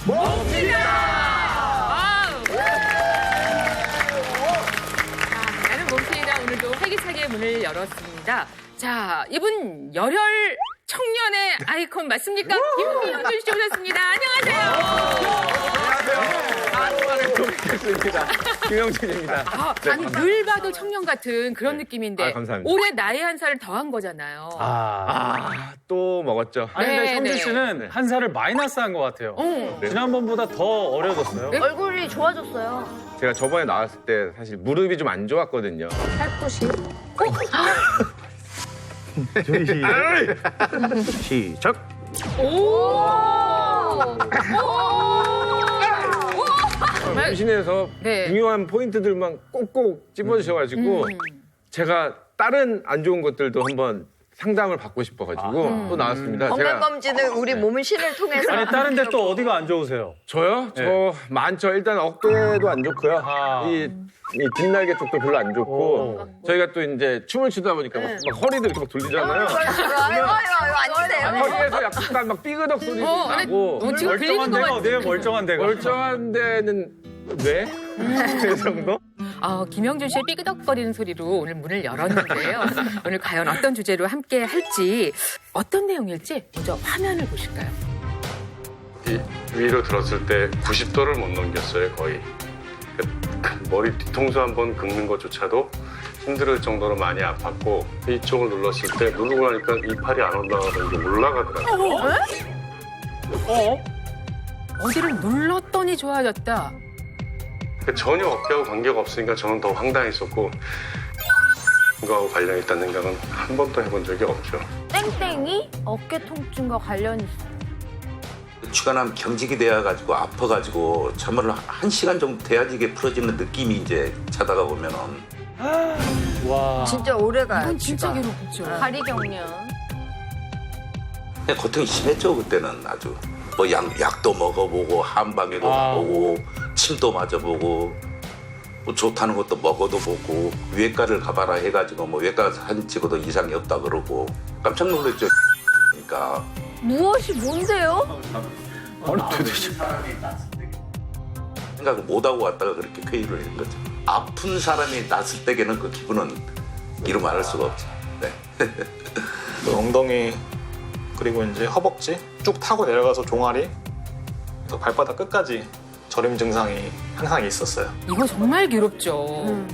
몸치다! 나는 몸치다 오늘도 활기차게 문을 열었습니다. 자, 이분 열혈 청년의 아이콘 맞습니까? 김명준 씨 오셨습니다. 안녕하세요. 김영준입니다. 아니 늘 봐도 청년 같은 그런 느낌인데 감사합니다. 올해 나이 한 살을 더한 거잖아요. 또 먹었죠. 아니, 근데 네, 형준 네. 씨는 한 살을 마이너스 한 것 같아요. 지난번보다 더 어려졌어요. 네? 얼굴이 좋아졌어요. 제가 저번에 나왔을 때 사실 무릎이 좀 안 좋았거든요. 살포시. 시작. 임신해서 네. 중요한 포인트들만 꼭꼭 찝어주셔가지고 제가 다른 안 좋은 것들도 한번 상담을 받고 싶어가지고 또 나왔습니다. 건강검진을 우리 몸은 신을 통해서. 아니, 다른 데 또 어디가 안 좋으세요? 저요? 네. 저 많죠. 일단 어깨도 안 좋고요. 아. 이 뒷날개 쪽도 별로 안 좋고 저희가 또 이제 춤을 추다 보니까 막 허리도 이렇게 막 돌리잖아요. 아유, 앉으세요. 허리에서 약간 막 삐그덕 소리도 나고 지금 들리는 멀쩡한 것 데가 같은데. 어디예요? 멀쩡한 데가. 멀쩡한 데는 왜? 그 정도? 김영준 씨의 삐그덕거리는 소리로 오늘 문을 열었는데요. 오늘 과연 어떤 주제로 함께 할지 어떤 내용일지 먼저 화면을 보실까요? 이 위로 들었을 때 90도를 못 넘겼어요, 거의. 그 머리 뒤통수 한번 긁는 것조차도 힘들 정도로 많이 아팠고 이쪽을 눌렀을 때 누르고 나니까 이 팔이 안 올라가는 게 올라가더라고요. 어디를 눌렀더니 좋아졌다. 그러니까 전혀 어깨하고 관계가 없으니까 저는 더 황당했었고 그거하고 관련이 있다는 생각은 한 번도 해본 적이 없죠. 땡땡이 어깨 통증과 관련이 있어요. 주간암 경직이 돼가지고 아파가지고 참말로 1시간 정도 돼야지 이게 풀어지는 느낌이 이제 자다가 보면은 와. 진짜 오래 가요. 이건 진짜 괴롭죠. 다리 경련. 그냥 고통이 심했죠 그때는 아주 뭐 약도 먹어보고 한방에도 가보고 침도 맞아보고 뭐 좋다는 것도 먹어도 보고 외과를 가봐라 해가지고 뭐 외과 사진 찍어도 이상이 없다 그러고 깜짝 놀랐죠. 그러니까 무엇이 뭔데요? 아니, 도대체. 생각을 못하고 왔다가 그렇게 쾌유를 한 거죠. 아픈 사람이 났을 때에는 그 기분은 이루 말할 수가 없죠. 네. 그 엉덩이 그리고 이제 허벅지 쭉 타고 내려가서 종아리 그래서 발바닥 끝까지 저림 증상이 항상 있었어요. 이거 정말 괴롭죠.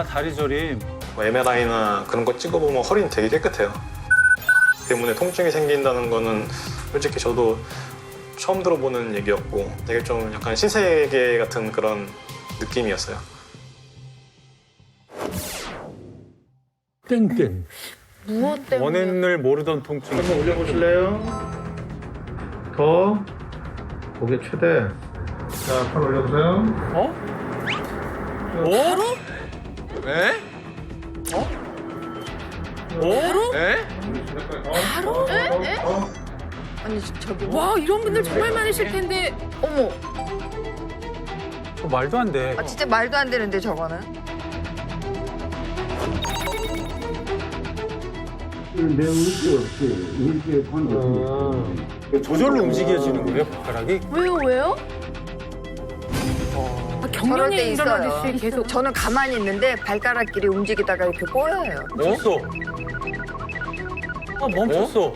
다리 저림. 뭐 MRI나 그런 거 찍어보면 허리는 되게 깨끗해요. 때문에 통증이 생긴다는 거는 솔직히 저도 처음 들어보는 얘기였고 되게 좀 약간 신세계 같은 그런 느낌이었어요. 땡땡. 무엇 때문에? 원인을 모르던 통증. 한번 올려보실래요? 더 고개 최대. 자, 팔 올려보세요. 바로? 에? 에? 바로? 아니 저기 와, 이런 분들 정말 많으실 텐데. 어머, 말도 안 돼. 진짜 말도 안 되는데 저거는. 내 의지 없이 의지에 관계 없이. 저절로 움직여지는 거예요, 발가락이? 왜요? 저럴 경련이 때 있어요. 일어나듯이 계속. 저는 가만히 있는데 발가락끼리 움직이다가 이렇게 꼬여요. 멈췄어. 멈췄어.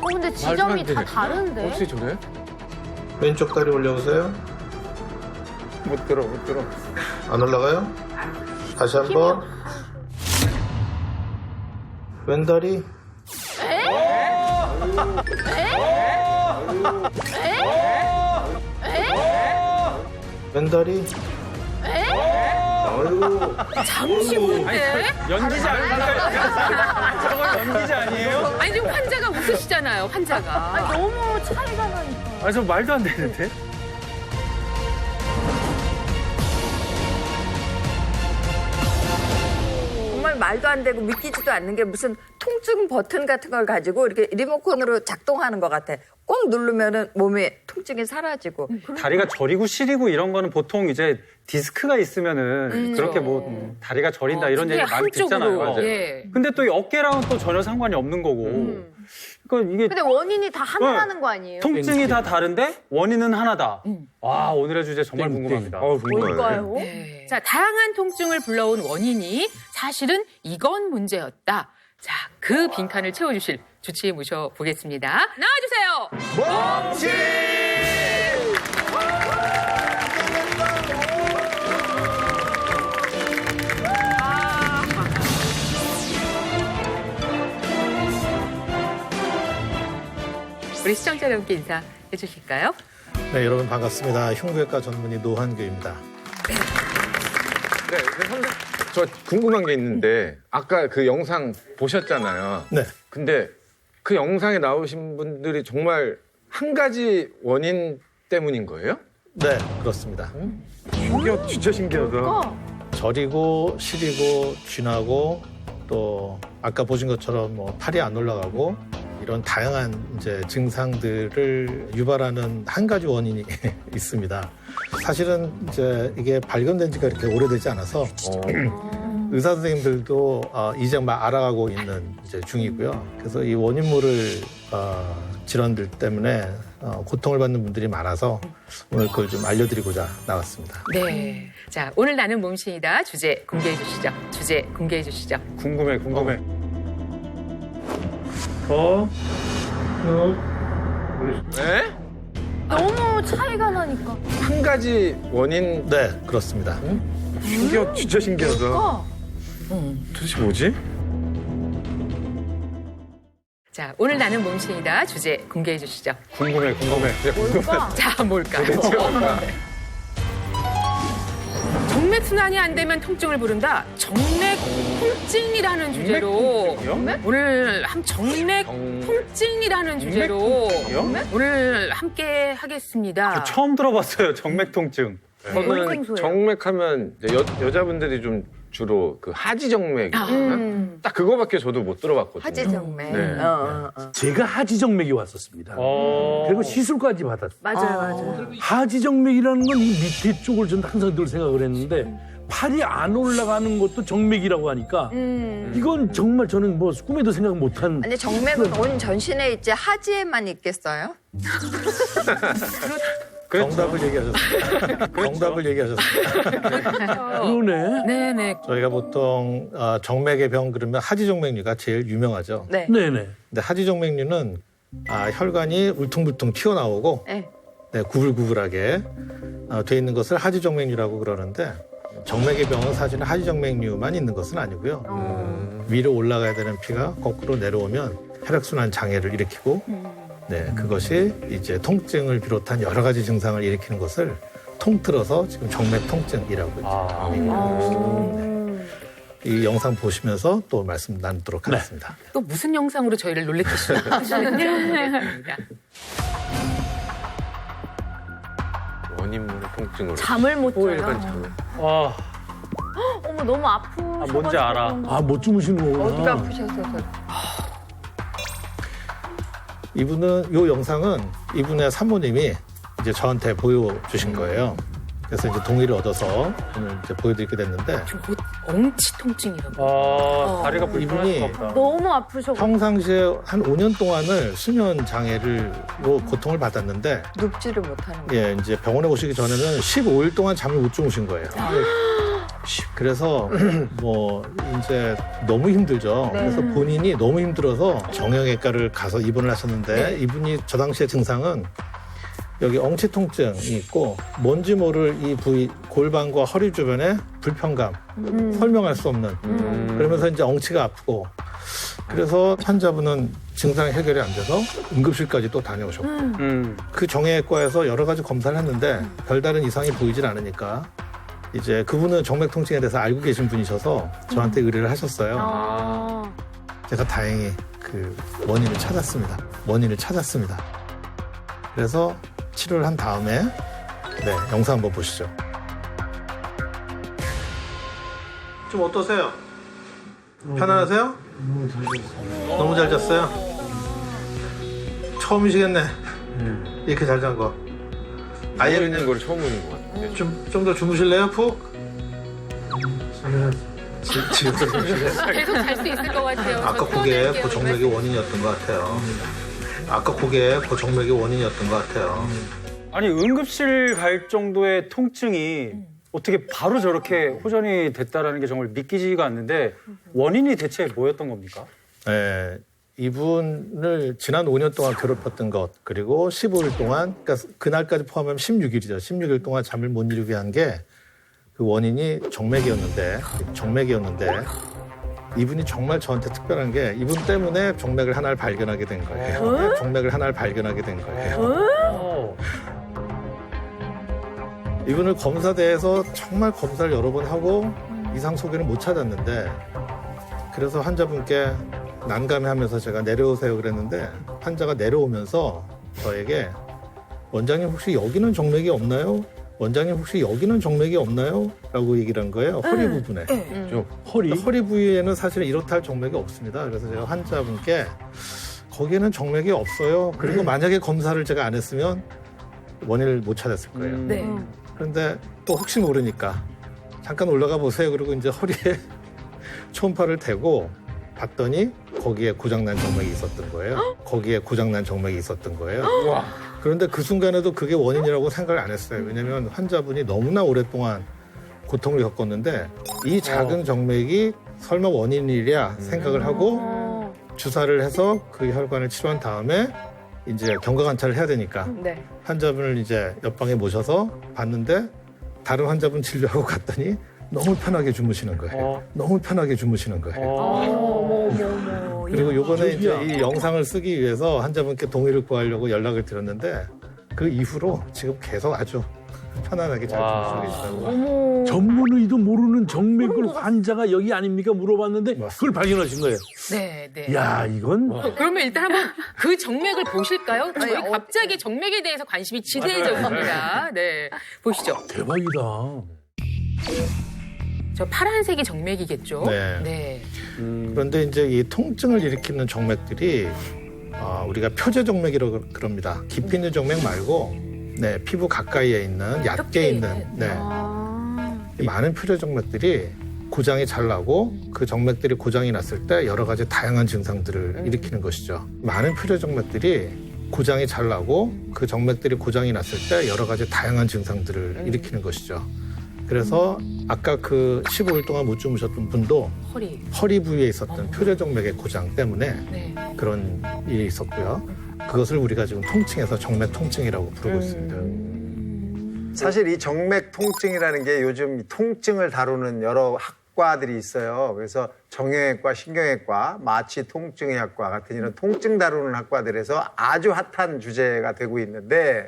근데 지점이 다 다른데? 어떻게 저래? 왼쪽 다리 올려보세요. 못 들어. 안 올라가요? 다시 한번. 왼다리. 왼다리. 잠시 후인데? 연기자 아닌가요? 저거 연기자 아니에요? 아니, 지금 환자가 웃으시잖아요, 환자가. 너무 차이가 나니까. 저 말도 안 되는데? 정말 말도 안 되고 믿기지도 않는 게 무슨 통증 버튼 같은 걸 가지고 이렇게 리모컨으로 작동하는 것 같아. 꼭 누르면은 몸에 통증이 사라지고. 다리가 저리고 시리고 이런 거는 보통 이제 디스크가 있으면은 그렇게 뭐 다리가 저린다 이런 특히 얘기 많이 듣잖아요. 한쪽으로. 예. 근데 또 이 어깨랑은 또 전혀 상관이 없는 거고 그러니까 이게 근데 원인이 다 하나라는 거 아니에요? 통증이 다 다른데 원인은 하나다. 와, 오늘의 주제 정말 궁금합니다. 궁금하네. 뭘까요? 네. 자, 다양한 통증을 불러온 원인이 사실은 이건 문제였다. 자, 그 빈칸을 채워주실 주치의 모셔보겠습니다. 나와주세요. 우리 시청자 여러분께 인사해 주실까요? 네, 여러분 반갑습니다. 흉부외과 전문의 노한규입니다. 네, 선생님, 저 궁금한 게 있는데 아까 그 영상 보셨잖아요. 네. 근데 그 영상에 나오신 분들이 정말 한 가지 원인 때문인 거예요? 네, 그렇습니다. 진짜 신기하다. 저리고 시리고 쥐나고 또 아까 보신 것처럼 뭐 팔이 안 올라가고 이런 다양한 이제 증상들을 유발하는 한 가지 원인이 있습니다. 사실은 이제 이게 발견된 지가 이렇게 오래되지 않아서 의사 선생님들도 이제 막 알아가고 있는 이제 중이고요. 그래서 이 원인모를 질환들 때문에 고통을 받는 분들이 많아서 오늘 그걸 좀 알려드리고자 나왔습니다. 네. 자, 오늘 나는 몸신이다. 주제 공개해 주시죠. 주제 공개해 주시죠. 궁금해. 네? 너무 차이가 나니까. 한 가지 원인 네, 그렇습니다. 진짜 신기하다. 도대체 뭐지? 자, 오늘 나는 몸신이다. 주제 공개해 주시죠. 궁금해. 뭘까? 자, 뭘까요? 도대체 뭘까? 정맥 순환이 안 되면 통증을 부른다. 정맥 통증이라는 주제로 통증이요? 오늘 정맥 통증이라는 주제로 오늘 함께 하겠습니다. 처음 들어봤어요. 정맥 통증. 저는 생소해요. 정맥하면 이제 여자분들이 좀 주로 그 하지정맥 딱 그거밖에 저도 못 들어봤거든요. 화지정맥. 네. 제가 하지정맥이 왔었습니다. 그리고 시술까지 받았어요. 맞아요. 하지정맥이라는 건 이 밑에 쪽을 전 항상 늘 생각을 했는데 팔이 안 올라가는 것도 정맥이라고 하니까 이건 정말 저는 뭐 꿈에도 생각 못한. 아니 정맥은 온 전신에 있지 하지에만 있겠어요? 정답을 얘기하셨습니다. 정답을 얘기하셨습니다. 그러네. 네네. 저희가 보통 정맥의 병 그러면 하지정맥류가 제일 유명하죠. 네. 네네. 근데 하지정맥류는 혈관이 울퉁불퉁 튀어나오고 네. 네, 구불구불하게 돼 있는 것을 하지정맥류라고 그러는데 정맥의 병은 사실은 하지정맥류만 있는 것은 아니고요. 위로 올라가야 되는 피가 거꾸로 내려오면 혈액순환 장애를 일으키고 네, 그것이 이제 통증을 비롯한 여러 가지 증상을 일으키는 것을 통틀어서 지금 정맥 통증이라고 네. 이 영상 보시면서 또 말씀 나누도록 하겠습니다. 또 무슨 영상으로 저희를 놀래키시나 하시는데. 원인모를 통증으로. 잠을 못 일반 자요. 잠을. 와, 어머 너무 아프셔가지고. 뭔지 알아. 그런 거. 못 주무시는 거구나. 어디가 아프셔서. 이분은 이 영상은 이분의 산모님이 이제 저한테 보여주신 거예요. 그래서 이제 동의를 얻어서 오늘 이제 보여드리게 됐는데 곧 엉치 통증이라고. 다리가 불편할 이분이 수가 없다. 너무 아프셔가지고. 평상시에 한 5년 동안을 수면 장애로 고통을 받았는데 눕지를 못하는 거예요. 예, 이제 병원에 오시기 전에는 15일 동안 잠을 못 주무신 거예요. 그래서 뭐 이제 너무 힘들죠. 그래서 본인이 너무 힘들어서 정형외과를 가서 입원을 하셨는데 이분이 저 당시의 증상은 여기 엉치 통증이 있고 뭔지 모를 이 부위 골반과 허리 주변에 불편감, 설명할 수 없는 그러면서 이제 엉치가 아프고 그래서 환자분은 증상이 해결이 안 돼서 응급실까지 또 다녀오셨고 그 정형외과에서 여러 가지 검사를 했는데 별다른 이상이 보이질 않으니까 이제 그분은 정맥 통증에 대해서 알고 계신 분이셔서 저한테 의뢰를 하셨어요. 제가 다행히 그 원인을 찾았습니다. 그래서 치료를 한 다음에 네, 영상 한번 보시죠. 좀 어떠세요? 편안하세요? 너무 잘 잤어요? 처음이시겠네. 이렇게 잘 잔 거. 아예 있는 걸 처음 보는 것 같아요. 좀 더 주무실래요? 푹? 지금 계속 잘 수 있을 것 같아요. 아까 그게 그 정맥의 원인이었던 것 같아요. 아까 그게 그 정맥의 원인이었던 것 같아요. 아니 응급실 갈 정도의 통증이 어떻게 바로 저렇게 호전이 됐다라는 게 정말 믿기지가 않는데 원인이 대체 뭐였던 겁니까? 네, 이분을 지난 5년 동안 괴롭혔던 것 그리고 15일 동안 그러니까 그날까지 포함하면 16일이죠. 16일 동안 잠을 못 이루게 한 게 그 원인이 정맥이었는데 이분이 정말 저한테 특별한 게 이분 때문에 정맥을 하나를 발견하게 된 거예요. 정맥을 하나를 발견하게 된 거예요. 이분을 검사대에서 정말 검사를 여러 번 하고 이상 소견을 못 찾았는데 그래서 환자분께 난감해하면서 제가 내려오세요 그랬는데 환자가 내려오면서 저에게 원장님 혹시 여기는 정맥이 없나요? 원장님 혹시 여기는 정맥이 없나요? 라고 얘기를 한 거예요. 허리 부분에. 허리 부위에는 사실 이렇다 할 정맥이 없습니다. 그래서 제가 환자분께 거기에는 정맥이 없어요. 그리고 만약에 검사를 제가 안 했으면 원인을 못 찾았을 거예요. 네. 그런데 또 혹시 모르니까 잠깐 올라가 보세요. 그리고 이제 허리에 초음파를 대고 봤더니 거기에 고장난 정맥이 있었던 거예요. 거기에 고장난 정맥이 있었던 거예요. 그런데 그 순간에도 그게 원인이라고 생각을 안 했어요. 왜냐하면 환자분이 너무나 오랫동안 고통을 겪었는데 이 작은 정맥이 설마 원인이랴 생각을 하고 주사를 해서 그 혈관을 치료한 다음에 이제 경과관찰을 해야 되니까 네. 환자분을 이제 옆방에 모셔서 봤는데 다른 환자분 진료하고 갔더니 너무 편하게 주무시는 거예요. 너무 편하게 주무시는 거예요. 그리고 요번에 이제 이 영상을 쓰기 위해서 환자분께 동의를 구하려고 연락을 드렸는데 그 이후로 지금 계속 아주 편안하게 잘 주무시고 계시다고. 전문의도 모르는 정맥을 환자가 여기 아닙니까 물어봤는데 그걸 발견하신 거예요. 네, 네. 야, 이건 그러면 일단 한번 그 정맥을 보실까요? 저희 갑자기 정맥에 대해서 관심이 지대해졌습니다. 네, 보시죠. 대박이다. 저 파란색이 정맥이겠죠? 네. 네. 그런데 이제 이 통증을 일으키는 정맥들이 우리가 표제 정맥이라고 그럽니다. 깊이 있는 정맥 말고 네, 피부 가까이에 있는 얕게 있는 네. 이 많은 표제 정맥들이 고장이 잘 나고 그 정맥들이 고장이 났을 때 여러 가지 다양한 증상들을 일으키는 것이죠. 많은 표제 정맥들이 고장이 잘 나고 그 정맥들이 고장이 났을 때 여러 가지 다양한 증상들을 일으키는 것이죠. 그래서 아까 그 15일 동안 못 주무셨던 분도 허리 부위에 있었던 표제 정맥의 고장 때문에 네. 그런 일이 있었고요. 그것을 우리가 지금 통칭해서 정맥 통증이라고 부르고 있습니다. 사실 이 정맥 통증이라는 게 요즘 통증을 다루는 여러 학과들이 있어요. 그래서 정형외과, 신경외과, 마취 통증의학과 같은 이런 통증 다루는 학과들에서 아주 핫한 주제가 되고 있는데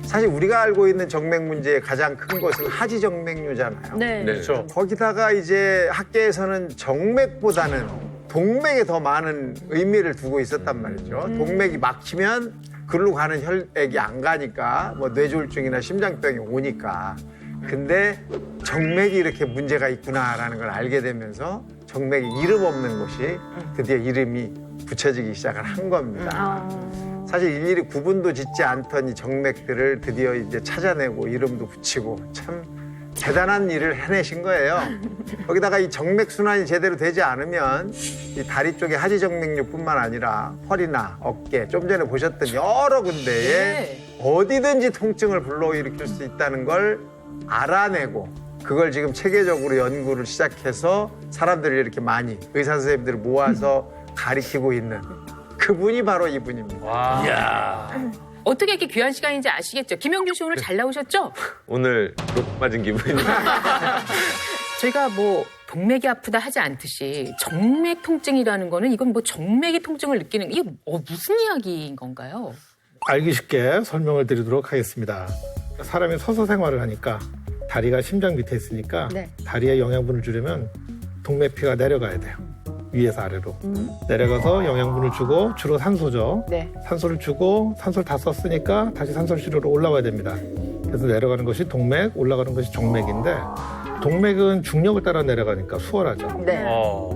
사실 우리가 알고 있는 정맥 문제의 가장 큰 것은 하지정맥류잖아요. 네. 그렇죠. 거기다가 이제 학계에서는 정맥보다는 동맥에 더 많은 의미를 두고 있었단 말이죠. 동맥이 막히면 글로 가는 혈액이 안 가니까 뭐 뇌졸중이나 심장병이 오니까. 근데 정맥이 이렇게 문제가 있구나라는 걸 알게 되면서 정맥이 이름 없는 곳이 드디어 이름이 붙여지기 시작을 한 겁니다. 사실 일일이 구분도 짓지 않던 이 정맥들을 드디어 이제 찾아내고 이름도 붙이고 참 대단한 일을 해내신 거예요. 거기다가 이 정맥 순환이 제대로 되지 않으면 이 다리 쪽에 하지정맥류뿐만 아니라 허리나 어깨, 좀 전에 보셨던 여러 군데에 어디든지 통증을 불러일으킬 수 있다는 걸 알아내고 그걸 지금 체계적으로 연구를 시작해서 사람들을 이렇게 많이 의사 선생님들을 모아서 가리키고 있는 그분이 바로 이분입니다. 이야. 어떻게 이렇게 귀한 시간인지 아시겠죠? 김영준 씨 오늘 잘 나오셨죠? 오늘 롯 맞은 기분입니다. 저희가 뭐 동맥이 아프다 하지 않듯이 정맥 통증이라는 거는 이건 뭐 정맥의 통증을 느끼는 이게 무슨 이야기인 건가요? 알기 쉽게 설명을 드리도록 하겠습니다. 사람이 서서 생활을 하니까 다리가 심장 밑에 있으니까 다리에 영양분을 주려면 동맥피가 내려가야 돼요. 위에서 아래로. 내려가서 영양분을 주고 주로 산소죠. 산소를 주고 산소를 다 썼으니까 다시 산소를 실으러 올라와야 됩니다. 그래서 내려가는 것이 동맥, 올라가는 것이 정맥인데 동맥은 중력을 따라 내려가니까 수월하죠.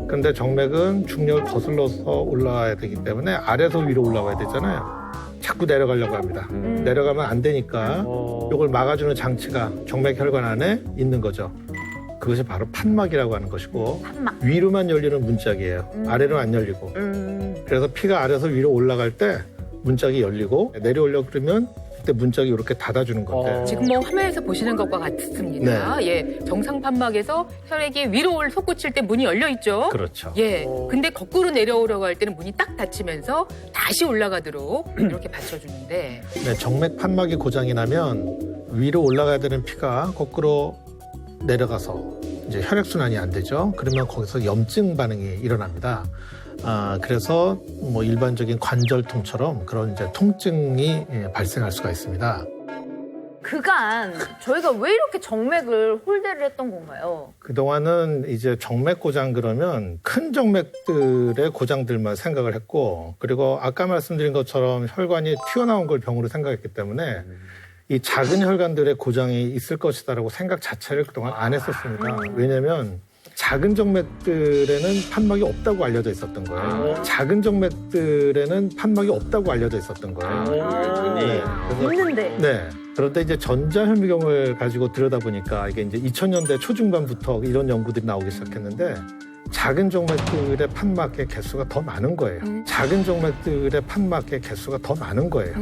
그런데 정맥은 중력을 거슬러서 올라와야 되기 때문에 아래에서 위로 올라와야 되잖아요. 자꾸 내려가려고 합니다. 내려가면 안 되니까 이걸 막아주는 장치가 정맥 혈관 안에 있는 거죠. 그것이 바로 판막이라고 하는 것이고 위로만 열리는 문짝이에요. 아래로 안 열리고. 그래서 피가 아래에서 위로 올라갈 때 문짝이 열리고 내려오려고 그러면 그때 문짝이 이렇게 닫아주는 건데 지금 뭐 화면에서 보시는 것과 같습니다. 예, 정상 판막에서 혈액이 위로 솟구칠 때 문이 열려 있죠. 그렇죠. 예, 근데 거꾸로 내려오려고 할 때는 문이 딱 닫히면서 다시 올라가도록 이렇게 받쳐주는데 네, 정맥 판막이 고장이 나면 위로 올라가야 되는 피가 거꾸로 내려가서 이제 혈액순환이 안 되죠. 그러면 거기서 염증 반응이 일어납니다. 그래서 뭐 일반적인 관절통처럼 그런 이제 통증이 발생할 수가 있습니다. 그간 저희가 왜 이렇게 정맥을 홀대를 했던 건가요? 그동안은 이제 정맥 고장 그러면 큰 정맥들의 고장들만 생각을 했고 그리고 아까 말씀드린 것처럼 혈관이 튀어나온 걸 병으로 생각했기 때문에 이 작은 혈관들의 고장이 있을 것이다라고 생각 자체를 그동안 안 했었습니다. 왜냐하면 작은 정맥들에는 판막이 없다고 알려져 있었던 거예요. 작은 정맥들에는 판막이 없다고 알려져 있었던 거예요. 네. 그래서 있는데. 네. 그런데 이제 전자현미경을 가지고 들여다보니까 이게 이제 2000년대 초중반부터 이런 연구들이 나오기 시작했는데 작은 정맥들의 판막의 개수가 더 많은 거예요. 작은 정맥들의 판막의 개수가 더 많은 거예요.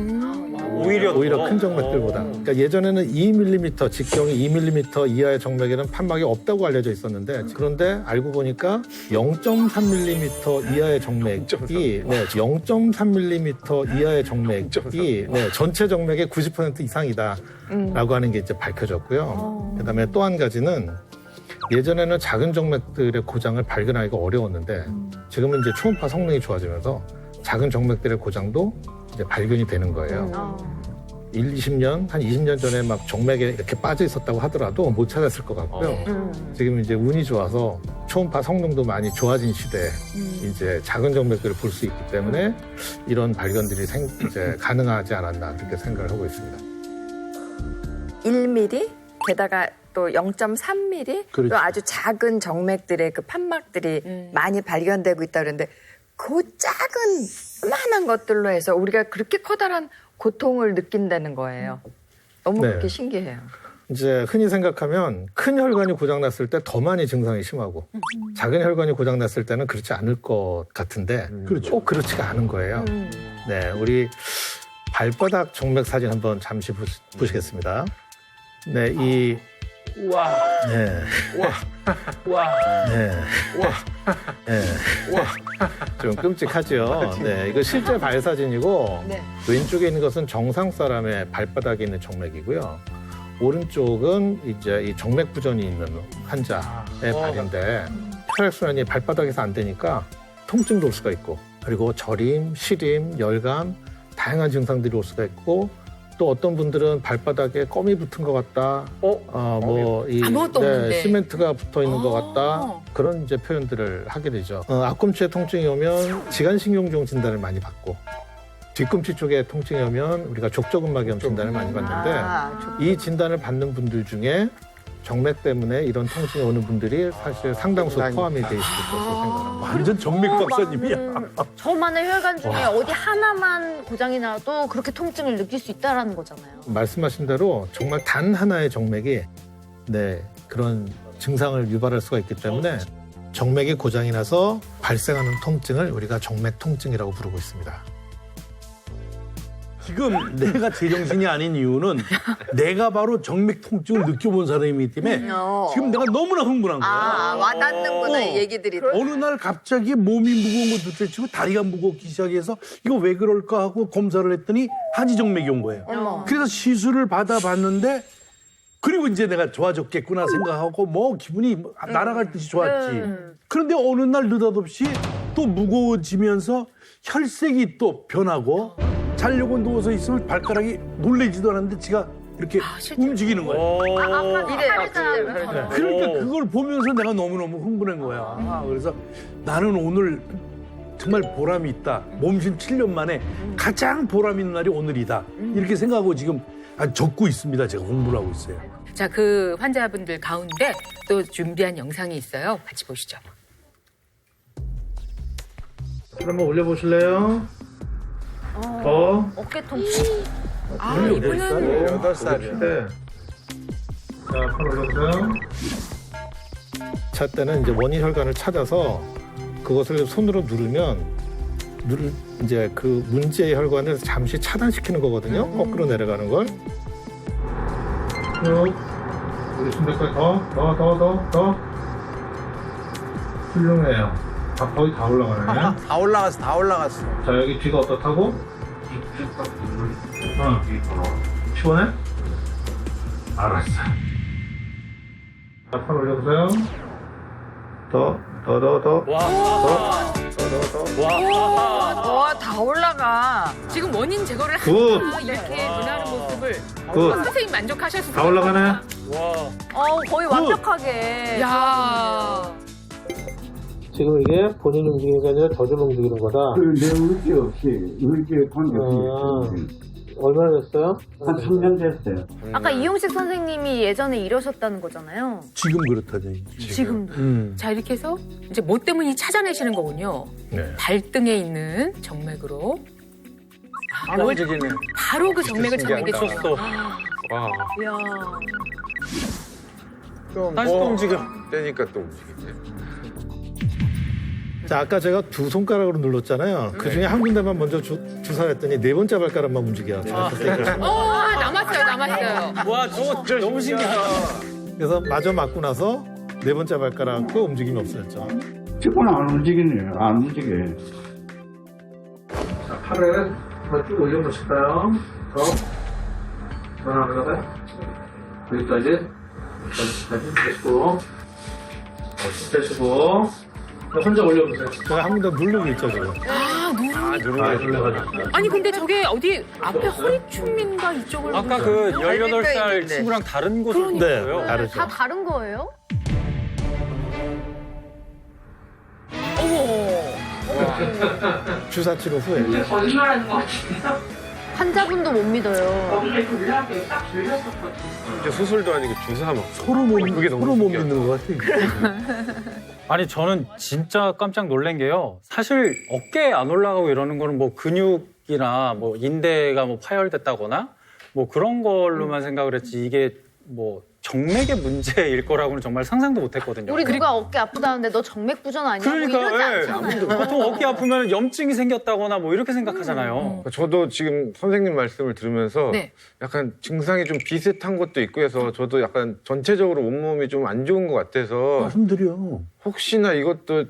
오히려 큰 정맥들보다. 그러니까 예전에는 2mm, 직경이 2mm 이하의 정맥에는 판막이 없다고 알려져 있었는데 그런데 알고 보니까 0.3mm 이하의 정맥이 0.3mm 이하의 정맥이 전체 정맥의 90% 이상이다라고 하는 게 이제 밝혀졌고요. 그다음에 또 한 가지는 예전에는 작은 정맥들의 고장을 발견하기가 어려웠는데 지금은 이제 초음파 성능이 좋아지면서 작은 정맥들의 고장도 이제 발견이 되는 거예요. 20년, 한 20년 전에 막 정맥에 이렇게 빠져 있었다고 하더라도 못 찾았을 것 같고요. 지금 이제 운이 좋아서 초음파 성능도 많이 좋아진 시대에 이제 작은 정맥들을 볼 수 있기 때문에 이런 발견들이 이제 가능하지 않았나 그렇게 생각을 하고 있습니다. 1mm 게다가 또 0.3mm 그렇죠. 또 아주 작은 정맥들의 그 판막들이 많이 발견되고 있다 그러는데 그 작은 조그만한 것들로 해서 우리가 그렇게 커다란 고통을 느낀다는 거예요. 너무 네. 그렇게 신기해요. 이제 흔히 생각하면 큰 혈관이 고장났을 때 더 많이 증상이 심하고 작은 혈관이 고장났을 때는 그렇지 않을 것 같은데 꼭 그렇지가 않은 거예요. 네, 우리 발바닥 정맥 사진 한번 잠시 보시겠습니다. 네, 이 와, 네. 와, 네. 네. 좀 끔찍하죠. 네, 이거 실제 발 사진이고 왼쪽에 있는 것은 정상 사람의 발바닥에 있는 정맥이고요. 오른쪽은 이제 이 정맥 부전이 있는 환자의 발인데 혈액순환이 발바닥에서 안 되니까 통증도 올 수가 있고 그리고 저림, 시림, 열감 다양한 증상들이 올 수가 있고 또 어떤 분들은 발바닥에 껌이 붙은 것 같다. 아무것도 없는데. 시멘트가 붙어 있는 것 같다. 그런 이제 표현들을 하게 되죠. 앞꿈치에 통증이 오면 지간신경종 진단을 많이 받고 뒤꿈치 쪽에 통증이 오면 우리가 족저근막염 진단을 많이 받는데 이 진단을 받는 분들 중에 정맥 때문에 이런 통증이 오는 분들이 사실 상당수 포함이 돼 있을 것으로 생각합니다. 완전 정맥 박사님이야. 저 많은 혈관 중에 어디 하나만 고장이 나도 그렇게 통증을 느낄 수 있다라는 거잖아요. 말씀하신 대로 정말 단 하나의 정맥이 그런 증상을 유발할 수가 있기 때문에 정맥이 고장이 나서 발생하는 통증을 우리가 정맥 통증이라고 부르고 있습니다. 지금 내가 제정신이 아닌 이유는 내가 바로 정맥 통증을 느껴본 사람이기 때문에 지금 내가 너무나 흥분한 거야. 와닿는구나 이 얘기들이. 어느 날 갑자기 몸이 무거운 거 둘째치고 다리가 무겁기 시작해서 이거 왜 그럴까 하고 검사를 했더니 하지정맥이 온 거예요. 그래서 시술을 받아봤는데 그리고 이제 내가 좋아졌겠구나 생각하고 뭐 기분이 날아갈 듯이 좋았지. 그런데 어느 날 느닷없이 또 무거워지면서 혈색이 또 변하고 자려고 누워서 있으면 발가락이 놀래지도 않았는데 지가 이렇게 움직이는 거예요. 그러니까 그걸 보면서 내가 너무너무 흥분한 거야. 그래서 나는 오늘 정말 보람이 있다. 몸신 7년 만에 가장 보람 있는 날이 오늘이다. 이렇게 생각하고 지금 적고 있습니다. 제가 공부를 하고 있어요. 자, 그 환자분들 가운데 또 준비한 영상이 있어요. 같이 보시죠. 한번 올려보실래요? 어깨 통증. 이분은 8살이요. 네. 자, 팔 올렸어요. 차 때는 이제 원인 혈관을 찾아서 그것을 손으로 누르면 이제 그 문제의 혈관을 잠시 차단시키는 거거든요. 거꾸로 내려가는 걸. 쭉. 우리 순대까지 더. 훌륭해요. 거의 다 올라가네. 다 올라갔어. 자, 여기 뒤가 어떻다고? 시원해? 알았어. 자, 팔 올려보세요. 더. 와, 다 올라가. 지금 원인 제거를 굿. 하니까 이렇게 변하는 모습을 굿. 선생님 만족하셨을 다 올라가네. 거의 완벽하게. 야. 지금 이게 본인 움직이는 게 아니라 저절로 움직이는 거다. 내 의지 없이 의지에 관계없이 얼마나 됐어요? 한 3년 됐어요. 아까 이용식 선생님이 예전에 이러셨다는 거잖아요. 지금 그렇다죠. 지금도. 자, 이렇게 해서 이제 뭐 때문인지 찾아내시는 거군요. 네. 발등에 있는 정맥으로. 안 움직이네. 바로 그 정맥을 신기하다. 정맥에 와. 이야. 좀 다시 또 뭐 움직여. 떼니까 또 움직이네. 자, 아까 제가 두 손가락으로 눌렀잖아요. 그 중에 한 군데만 먼저 주사를 했더니 네 번째 발가락만 움직여. 남았어요. 와, 저거 진짜 너무 신기하다. 그래서 마저 맞고 나서 네 번째 발가락도 움직임이 없어졌죠. 지금은 안 움직이네요. 안 움직여. 자, 팔을 쭉 올려보실까요? 더 나가요. 여기까지 빼시고 혼자 올려보세요. 제가 한 번 더 누르고 있죠, 지금. 눌러가지고. 아니 근데 저게 어디 앞에 허리춤인가 이쪽을 아까 그 18살 친구랑 다른 곳을 본 네, 거예요? 다르죠. 다 다른 거예요? 주사 치료 후에. 환자분도 못 믿어요. 이제 수술도 아니고 주사 막 서로 못 신기하다. 믿는 것 같아. 아니 저는 진짜 깜짝 놀란 게요. 사실 어깨에 안 올라가고 이러는 거는 뭐 근육이나 뭐 인대가 뭐 파열됐다거나 뭐 그런 걸로만 생각을 했지 이게 뭐 정맥의 문제일 거라고는 정말 상상도 못 했거든요. 우리 누가 어깨 아프다는데 너 정맥 부전 아니야? 뭐 이러지 그러니까 않잖아요. 보통 어깨 아프면 염증이 생겼다거나 뭐 이렇게 생각하잖아요. 저도 지금 선생님 말씀을 들으면서 네. 약간 증상이 좀 비슷한 것도 있고 해서 저도 약간 전체적으로 온몸이 좀 안 좋은 것 같아서 말씀드려. 혹시나 이것도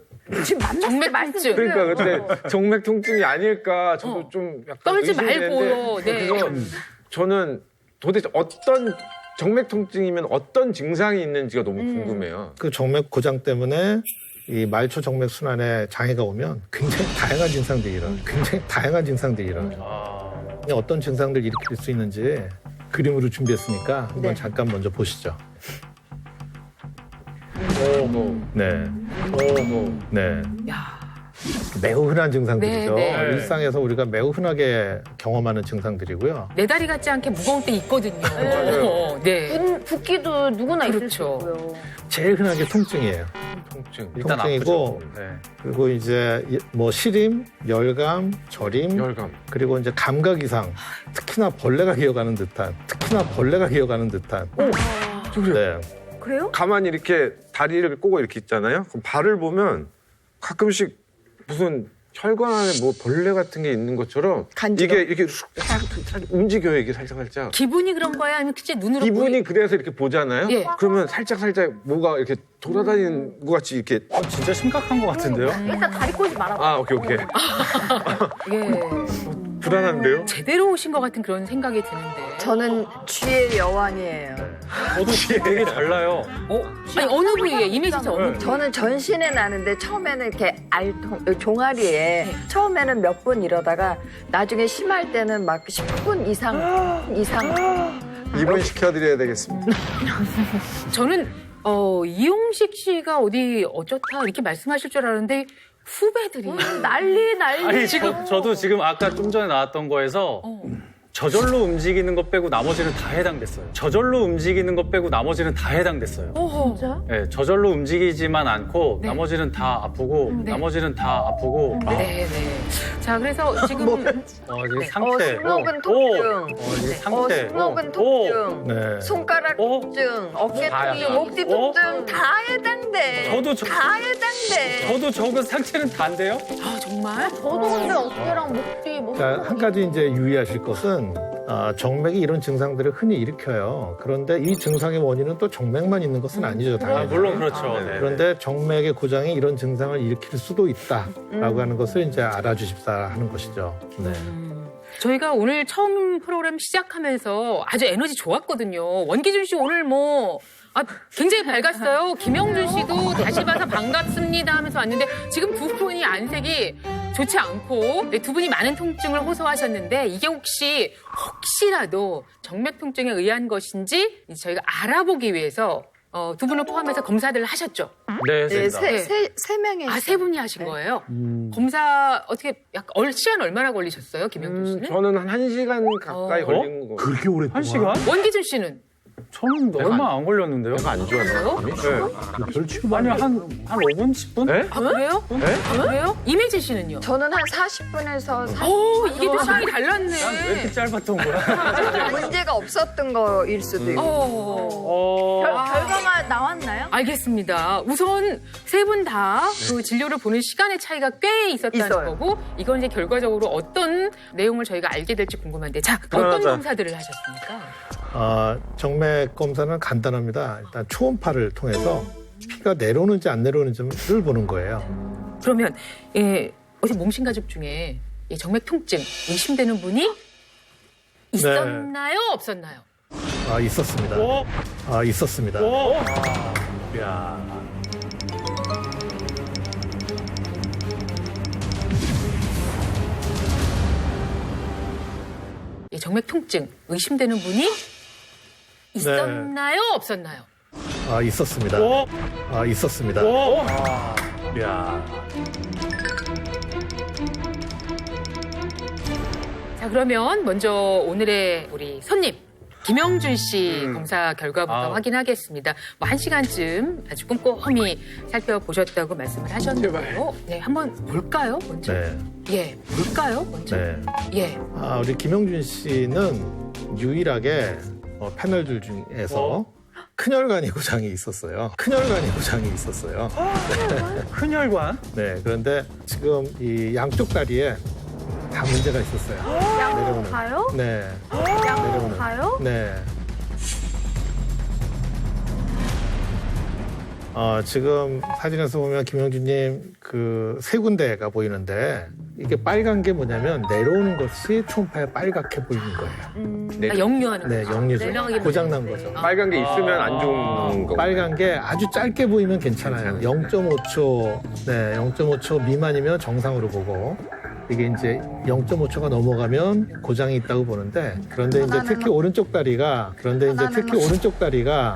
정맥 통증. 그러니까 그때 정맥 통증이 아닐까 저도 좀 약간 떨지 의심했는데 말고요. 네. 그래서 저는 도대체 어떤 정맥 통증이면 어떤 증상이 있는지가 너무 궁금해요. 그 정맥 고장 때문에 이 말초 정맥 순환에 장애가 오면 굉장히 다양한 증상들이 일어나요. 어떤 증상들 일으킬 수 있는지 그림으로 준비했으니까 한번 잠깐 먼저 보시죠. 네. 네. 야. 매우 흔한 증상들이죠. 네, 네. 일상에서 우리가 매우 흔하게 경험하는 증상들이고요. 내 다리 같지 않게 무거울 때 있거든요. 네. 붓기도 누구나 있을 수 그렇죠. 있고요. 제일 흔한 게 통증이에요. 일단 통증이고, 아프죠. 네. 그리고 이제 뭐 시림, 열감, 저림, 열감. 그리고 이제 감각 이상, 특히나 벌레가 기어가는 듯한. 네. 그래요? 가만히 이렇게 다리를 꼬고 이렇게 있잖아요. 그럼 발을 보면 가끔씩 무슨 혈관 안에 뭐 벌레 같은 게 있는 것처럼 간지러. 이게 이렇게 살짝 움직여요. 이게 살짝. 기분이 그런 거야? 아니면 진짜 눈으로 기분이 그래서 이렇게 보잖아요. 예. 그러면 살짝 뭐가 이렇게 돌아다니는 것 같이 이렇게. 진짜 심각한 것 같은데요? 일단 다리 꼬지 말아봐. 아, 오케이. 예. 불안한데요? 제대로 오신 것 같은 그런 생각이 드는데. 저는 쥐의 여왕이에요. 저도 되게 달라요. 아니 어느 부위에 이미지 진짜 어느 부위? 저는 전신에 나는데 처음에는 이렇게 종아리에 처음에는 몇 분 이러다가 나중에 심할 때는 막 10분 이상 입원시켜드려야 되겠습니다. 저는 이용식 씨가 어디 어쩌다 이렇게 말씀하실 줄 알았는데 후배들이 난리. 아니 저도 지금 아까 좀 전에 나왔던 거에서 저절로 움직이는 것 빼고 나머지는 다 해당됐어요. 저절로 움직이는 것 빼고 나머지는 다 해당됐어요. 진짜? 네, 저절로 움직이지만 않고 네. 나머지는 다 아프고 네. 나머지는 다 아프고 네. 자, 그래서 지금 이게 상태. 승모근 통증. 이게 상태. 승모근 통증. 네. 손가락 통증, 어깨 다야. 통증, 목뒤 통증 다 해당돼. 다 해당돼. 저도 저거 상체는 다인데요? 아, 정말? 저도 근데 어깨랑 목뒤 뭐. 그러니까 한 가지 이제 유의하실 것은 정맥이 이런 증상들을 흔히 일으켜요. 그런데 이 증상의 원인은 또 정맥만 있는 것은 아니죠. 당연히. 물론 그렇죠. 네. 그런데 정맥의 고장이 이런 증상을 일으킬 수도 있다라고 하는 것을 이제 알아주십사 하는 것이죠. 네. 저희가 오늘 처음 프로그램 시작하면서 아주 에너지 좋았거든요. 원기준 씨 오늘 굉장히 밝았어요. 김영준 씨도 다시 봐서 반갑습니다 하면서 왔는데 지금 두 분이 안색이 좋지 않고 두 분이 많은 통증을 호소하셨는데 이게 혹시라도 정맥 통증에 의한 것인지 저희가 알아보기 위해서 두 분을 포함해서 검사들을 하셨죠? 네, 네, 네. 세 명이. 세 분이 하신 거예요? 검사 어떻게 시간 얼마나 걸리셨어요, 김영준 씨는? 저는 한 1시간 가까이 걸린 거. 그렇게 오랫동안? 1시간? 원기준 씨는? 저는 얼마 안 걸렸는데요? 내가 안 좋았나요? 별 취급 아니요, 안 한 5분, 10분? 네? 아, 그래요? 아, 그래요? 이매진 씨는요? 저는 한 40분에서 이게 또 시간이 달랐네. 왜 이렇게 짧았던 거야? 문제가 없었던 거일 수도 있고. 결과가 나왔나요? 알겠습니다. 우선 세 분 다 그 진료를 보는 시간의 차이가 꽤 있었다는 있어요. 거고 이건 이제 결과적으로 어떤 내용을 저희가 알게 될지 궁금한데 자, 어떤 검사들을 하셨습니까? 정맥 검사는 간단합니다. 일단 초음파를 통해서 피가 내려오는지 안 내려오는지를 보는 거예요. 그러면 어디 몸신 가족 중에 정맥 통증 의심되는 분이 있었나요? 없었나요? 있었습니다. 있었습니다. 야. 정맥 통증 의심되는 분이 있었나요? 없었나요? 있었습니다. 있었습니다. 야. 자, 그러면 먼저 오늘의 우리 손님 김영준 씨 검사 결과부터 확인하겠습니다. 1시간쯤 아주 꼼꼼히 살펴보셨다고 말씀을 하셨는데요. 네, 한번 볼까요? 먼저. 네. 예, 볼까요? 먼저. 네. 예. 우리 김영준 씨는 유일하게 패널들 중에서 큰혈관이 고장이 있었어요. 큰혈관이 고장이 있었어요. 큰혈관? 네, 그런데 지금 이 양쪽 다리에 다 문제가 있었어요. 양쪽 가요? 네. 양쪽 가요? 네. 지금 사진에서 보면 김영준님 그 세 군데가 보이는데 이게 빨간 게 뭐냐면 내려오는 것이 초음파에 빨갛게 보이는 거예요. 역류하는 네, 거죠. 역류죠. 내려가기 고장난 거죠. 빨간 게 있으면 안 좋은 거. 빨간 게 아주 짧게 보이면 괜찮아요. 0.5초, 네, 0.5초 미만이면 정상으로 보고 이게 이제 0.5초가 넘어가면 고장이 있다고 보는데 그런데 이제 특히 오른쪽 다리가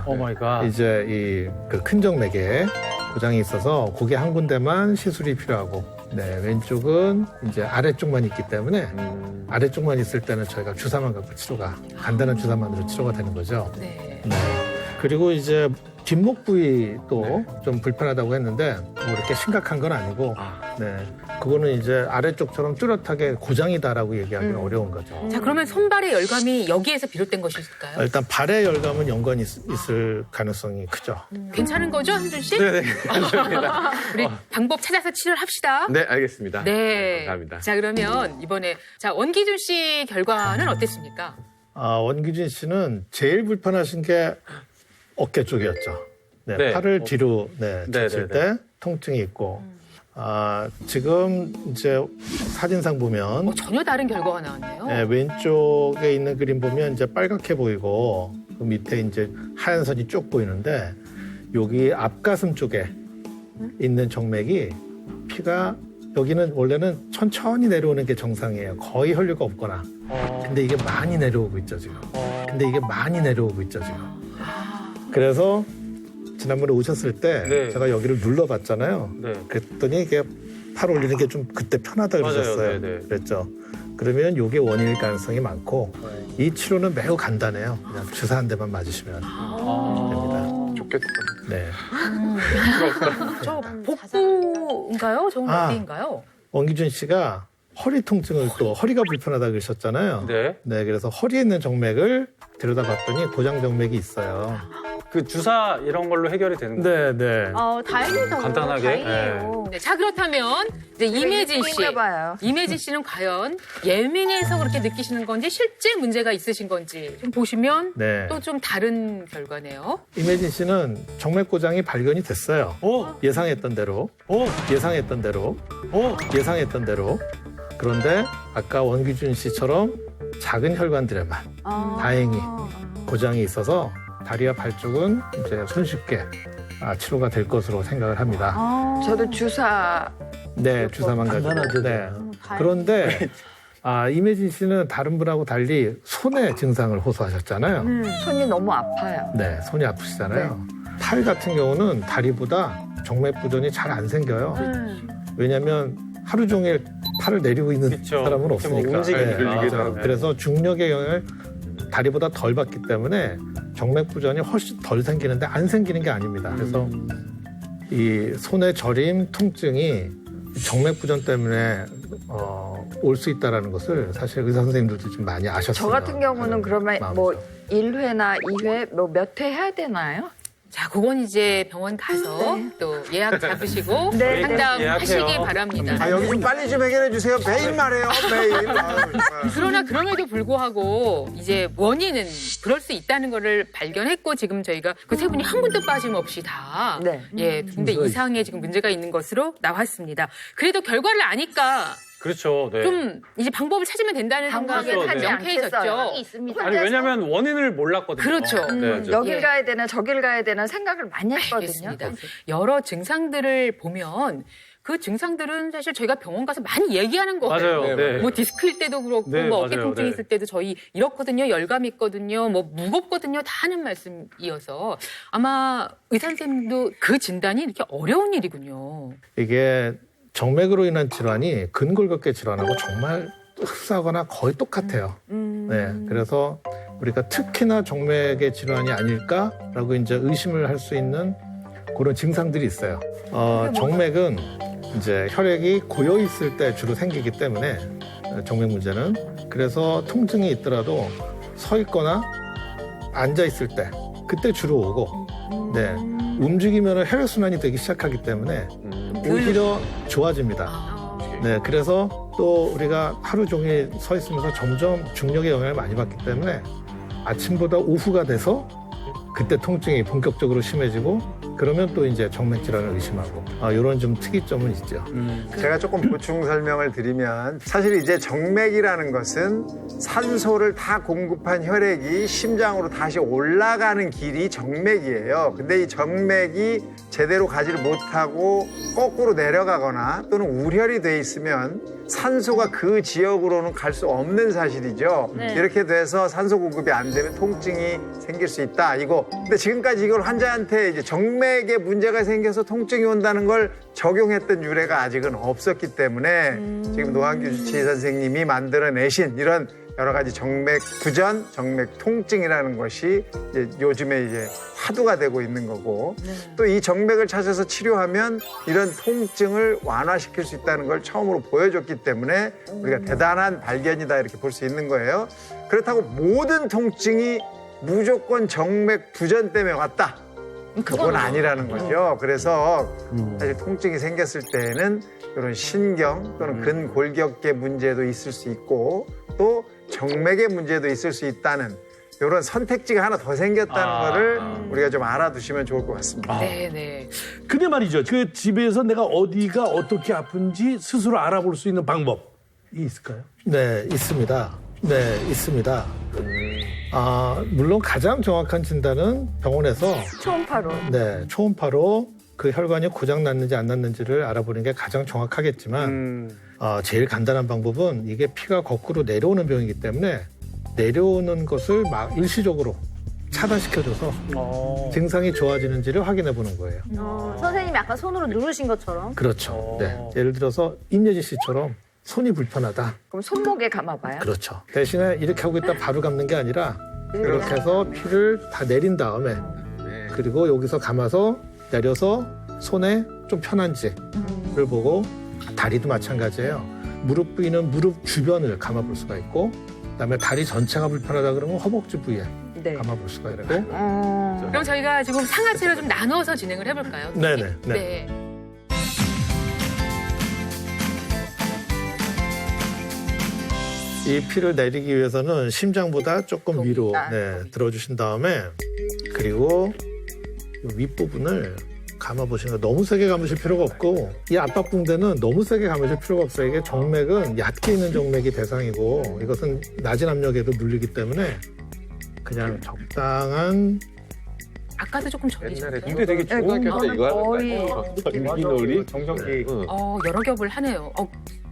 오 마이 갓. 이제 이 그 큰 정맥에 고장이 있어서 고개 한 군데만 시술이 필요하고 네, 왼쪽은 이제 아래쪽만 있기 때문에 아래쪽만 있을 때는 저희가 주사만 갖고 간단한 주사만으로 치료가 되는 거죠. 네. 네. 그리고 이제 뒷목 부위도 좀 불편하다고 했는데 뭐 이렇게 심각한 건 아니고 네. 그거는 이제 아래쪽처럼 뚜렷하게 고장이다라고 얘기하기는 어려운 거죠. 자, 그러면 손발의 열감이 여기에서 비롯된 것일까요? 일단 발의 열감은 연관이 있을 가능성이 크죠. 괜찮은 거죠, 한준 씨? 네네, 감사합니다. 우리 방법 찾아서 치료를 합시다. 네, 알겠습니다. 네. 감사합니다. 자, 그러면 이번에 원기준 씨 결과는 어땠습니까? 원기준 씨는 제일 불편하신 게 어깨 쪽이었죠. 네, 네. 팔을 뒤로 쳤을 때 통증이 있고 지금 이제 사진상 보면 전혀 다른 결과가 나왔네요. 네, 왼쪽에 있는 그림 보면 이제 빨갛게 보이고 그 밑에 이제 하얀 선이 쭉 보이는데 여기 앞가슴 쪽에 있는 정맥이 피가 여기는 원래는 천천히 내려오는 게 정상이에요. 거의 혈류가 없거나. 근데 이게 많이 내려오고 있죠, 지금. 그래서 지난번에 오셨을 때 제가 여기를 눌러봤잖아요. 네. 그랬더니 이게 팔 올리는 게 좀 그때 편하다 그러셨어요. 맞아요. 네. 그랬죠. 그러면 이게 원인일 가능성이 많고 이 치료는 매우 간단해요. 그냥 주사 한 대만 맞으시면 됩니다. 좋겠다. 네. 저 복부인가요? 저건 어디인가요? 원기준 씨가 허리 통증을 또 허리가 불편하다 그러셨잖아요. 네. 네, 그래서 허리에 있는 정맥을 들여다봤더니 고장 정맥이 있어요. 그 주사 이런 걸로 해결이 되는 거예요? 네, 네. 다행이다. 간단하게? 다행이에요. 네, 자 그렇다면 이제 이매진 씨, 봐요. 이매진 씨는 과연 예민해서 그렇게 느끼시는 건지 실제 문제가 있으신 건지 좀 보시면 네. 또 좀 다른 결과네요. 이매진 씨는 정맥 고장이 발견이 됐어요. 예상했던 대로. 예상했던 대로. 예상했던 대로. 그런데 아까 원기준 씨처럼 작은 혈관들에만 다행히 고장이 있어서 다리와 발 쪽은 이제 손쉽게 치료가 될 것으로 생각을 합니다. 저도 주사 네, 주사만 가지고. 간단하죠. 네. 그런데 이매진 씨는 다른 분하고 달리 손의 증상을 호소하셨잖아요. 손이 너무 아파요. 네, 손이 아프시잖아요. 팔 같은 경우는 다리보다 정맥 부전이 잘 안 생겨요. 왜냐하면 하루 종일 팔을 내리고 있는 그쵸. 사람은 뭐 없으니까. 움직이게 맞아요. 그래서 중력의 영향을 다리보다 덜 받기 때문에 정맥 부전이 훨씬 덜 생기는데 안 생기는 게 아닙니다. 그래서 이 손의 저림 통증이 정맥 부전 때문에 올 수 있다라는 것을 사실 의사 선생님들도 좀 많이 아셨어요. 저 같은 경우는 그러면 뭐 1회나 2회 뭐 몇 회 해야 되나요? 자, 그건 이제 병원 가서 또 예약 잡으시고 네, 상담하시기 바랍니다. 여기 좀 빨리 좀 해결해 주세요. 매일 말해요. 매일. 그러나 그럼에도 불구하고 이제 원인은 그럴 수 있다는 거를 발견했고 지금 저희가 그 세 분이 한 분도 빠짐없이 다 네. 예, 근데 이상의 지금 문제가 있는 것으로 나왔습니다. 그래도 결과를 아니까 그렇죠. 네. 좀 이제 방법을 찾으면 된다는 생각에 그렇죠. 네. 명쾌해졌죠. 있습니다. 아니 왜냐면 원인을 몰랐거든요. 그렇죠. 네. 여길 예. 가야 되나 저길 가야 되나 생각을 많이 했거든요. 알겠습니다. 여러 증상들을 보면 그 증상들은 사실 저희가 병원 가서 많이 얘기하는 거예요. 맞아요. 네. 뭐 디스크일 때도 그렇고 네, 뭐 어깨 맞아요. 통증 네. 있을 때도 저희 이렇거든요. 열감 있거든요. 뭐 무겁거든요. 다 하는 말씀이어서 아마 의사 선생님도 그 진단이 이렇게 어려운 일이군요. 이게 정맥으로 인한 질환이 근골격계 질환하고 정말 흡사하거나 거의 똑같아요. 네, 그래서 우리가 특히나 정맥의 질환이 아닐까라고 이제 의심을 할 수 있는 그런 증상들이 있어요. 정맥은 이제 혈액이 고여 있을 때 주로 생기기 때문에 정맥 문제는 그래서 통증이 있더라도 서 있거나 앉아 있을 때 그때 주로 오고, 네, 움직이면 혈액 순환이 되기 시작하기 때문에 오히려 좋아집니다. 네, 그래서 또 우리가 하루 종일 서 있으면서 점점 중력의 영향을 많이 받기 때문에 아침보다 오후가 돼서 그때 통증이 본격적으로 심해지고 그러면 또 이제 정맥 질환을 의심하고 이런 좀 특이점은 있죠. 제가 조금 보충 설명을 드리면 사실 이제 정맥이라는 것은 산소를 다 공급한 혈액이 심장으로 다시 올라가는 길이 정맥이에요. 근데 이 정맥이 제대로 가지를 못하고 거꾸로 내려가거나 또는 우혈이 돼 있으면 산소가 그 지역으로는 갈 수 없는 사실이죠. 네. 이렇게 돼서 산소 공급이 안 되면 통증이 생길 수 있다. 이거. 근데 지금까지 이걸 환자한테 이제 정맥에 문제가 생겨서 통증이 온다는 걸 적용했던 유래가 아직은 없었기 때문에 지금 노한규 주치의 선생님이 만들어내신 이런 여러 가지 정맥 부전, 정맥 통증이라는 것이 이제 요즘에 이제 화두가 되고 있는 거고 또 이 정맥을 찾아서 치료하면 이런 통증을 완화시킬 수 있다는 걸 처음으로 보여줬기 때문에 우리가 대단한 발견이다 이렇게 볼 수 있는 거예요. 그렇다고 모든 통증이 무조건 정맥 부전 때문에 왔다. 그건 아니라는 거죠. 그래서 사실 통증이 생겼을 때에는 이런 신경 또는 근골격계 문제도 있을 수 있고 또 정맥의 문제도 있을 수 있다는 이런 선택지가 하나 더 생겼다는 거를 우리가 좀 알아두시면 좋을 것 같습니다. 네. 근데 말이죠. 그 집에서 내가 어디가 어떻게 아픈지 스스로 알아볼 수 있는 방법이 있을까요? 네, 있습니다. 네, 있습니다. 물론 가장 정확한 진단은 병원에서 초음파로. 네, 초음파로 그 혈관이 고장 났는지 안 났는지를 알아보는 게 가장 정확하겠지만 제일 간단한 방법은 이게 피가 거꾸로 내려오는 병이기 때문에 내려오는 것을 막 일시적으로 차단시켜줘서 증상이 좋아지는지를 확인해 보는 거예요. 선생님이 아까 손으로 누르신 것처럼. 그렇죠. 네. 예를 들어서 임예지 씨처럼 손이 불편하다. 그럼 손목에 감아봐요. 그렇죠. 대신에 이렇게 하고 있다 바로 감는 게 아니라 이렇게 해서 피를 다 내린 다음에 그리고 여기서 감아서 내려서 손에 좀 편한지를 보고 다리도 마찬가지예요. 무릎 부위는 무릎 주변을 감아볼 수가 있고 그다음에 다리 전체가 불편하다 그러면 허벅지 부위에 네. 감아볼 수가 있고 그럼 저희가 지금 상하체를 좀 나눠서 진행을 해볼까요? 네네. 네. 네. 이 피를 내리기 위해서는 심장보다 조금 위로 들어주신 다음에 그리고 이 윗부분을 감아보시는 거 너무 세게 감으실 필요가 없고 이 압박붕대는 너무 세게 감으실 필요가 없어요. 이게 정맥은 얕게 있는 정맥이 대상이고 이것은 낮은 압력에도 눌리기 때문에 그냥 적당한 아까도 조금 정해졌어요. 근데 되게 좋은 게 이거 거의 유기놀이 정전기. 여러 겹을 하네요.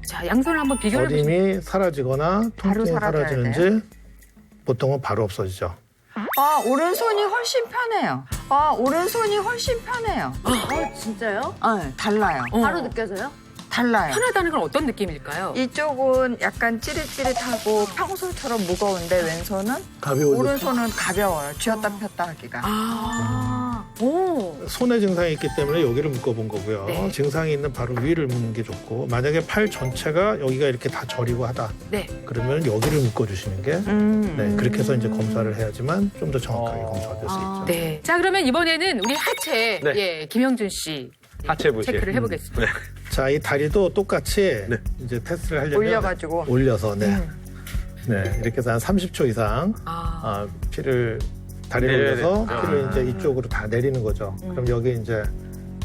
자, 양손을 한번 비교해 보시죠. 어림이 사라지거나 바로 통증이 사라져야 사라지는지 보통은 바로 없어지죠. 아, 오른손이 훨씬 편해요. 아, 오른손이 훨씬 편해요. 진짜요? 네, 달라요. 바로 느껴져요? 달라요. 편하다는 건 어떤 느낌일까요? 이쪽은 약간 찌릿찌릿하고 평소처럼 무거운데 왼손은 가벼워졌죠. 오른손은 가벼워요. 쥐었다 폈다 하기가. 오. 손에 증상이 있기 때문에 여기를 묶어본 거고요. 네. 증상이 있는 바로 위를 묶는 게 좋고 만약에 팔 전체가 여기가 이렇게 다 저리고 하다. 네. 그러면 여기를 묶어주시는 게 네, 그렇게 해서 이제 검사를 해야지만 좀 더 정확하게 검사가 될 수 있죠. 네. 자, 그러면 이번에는 우리 하체, 네. 김영준 씨. 하체 부시. 체크를 해보겠습니다. 자, 이 다리도 똑같이 이제 테스트를 하려면 올려가지고. 올려서 네, 이렇게 해서 한 30초 이상 피를 다리를 올려서 피를 이제 이쪽으로 다 내리는 거죠. 그럼 여기 이제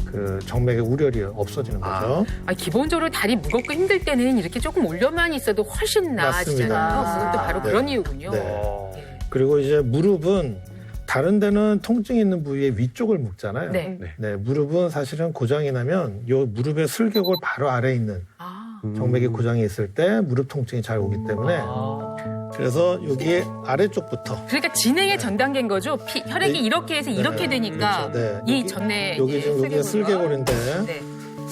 그 정맥의 우려이 없어지는 거죠. 기본적으로 다리 무겁고 힘들 때는 이렇게 조금 올려만 있어도 훨씬 나아지잖아요. 맞습니다. 그것도 바로 네. 그런 이유군요. 네. 그리고 이제 무릎은 다른 데는 통증이 있는 부위의 위쪽을 묶잖아요. 네. 무릎은 사실은 고장이 나면 요 무릎의 슬개골 바로 아래에 있는 정맥이 고장이 있을 때 무릎 통증이 잘 오기 때문에 그래서 여기 아래쪽부터 그러니까 진행의 전 단계인 거죠. 혈액이 이렇게 해서 이렇게 되니까 그렇죠. 이 전내 여기 지금 여기가 슬개골인데 네.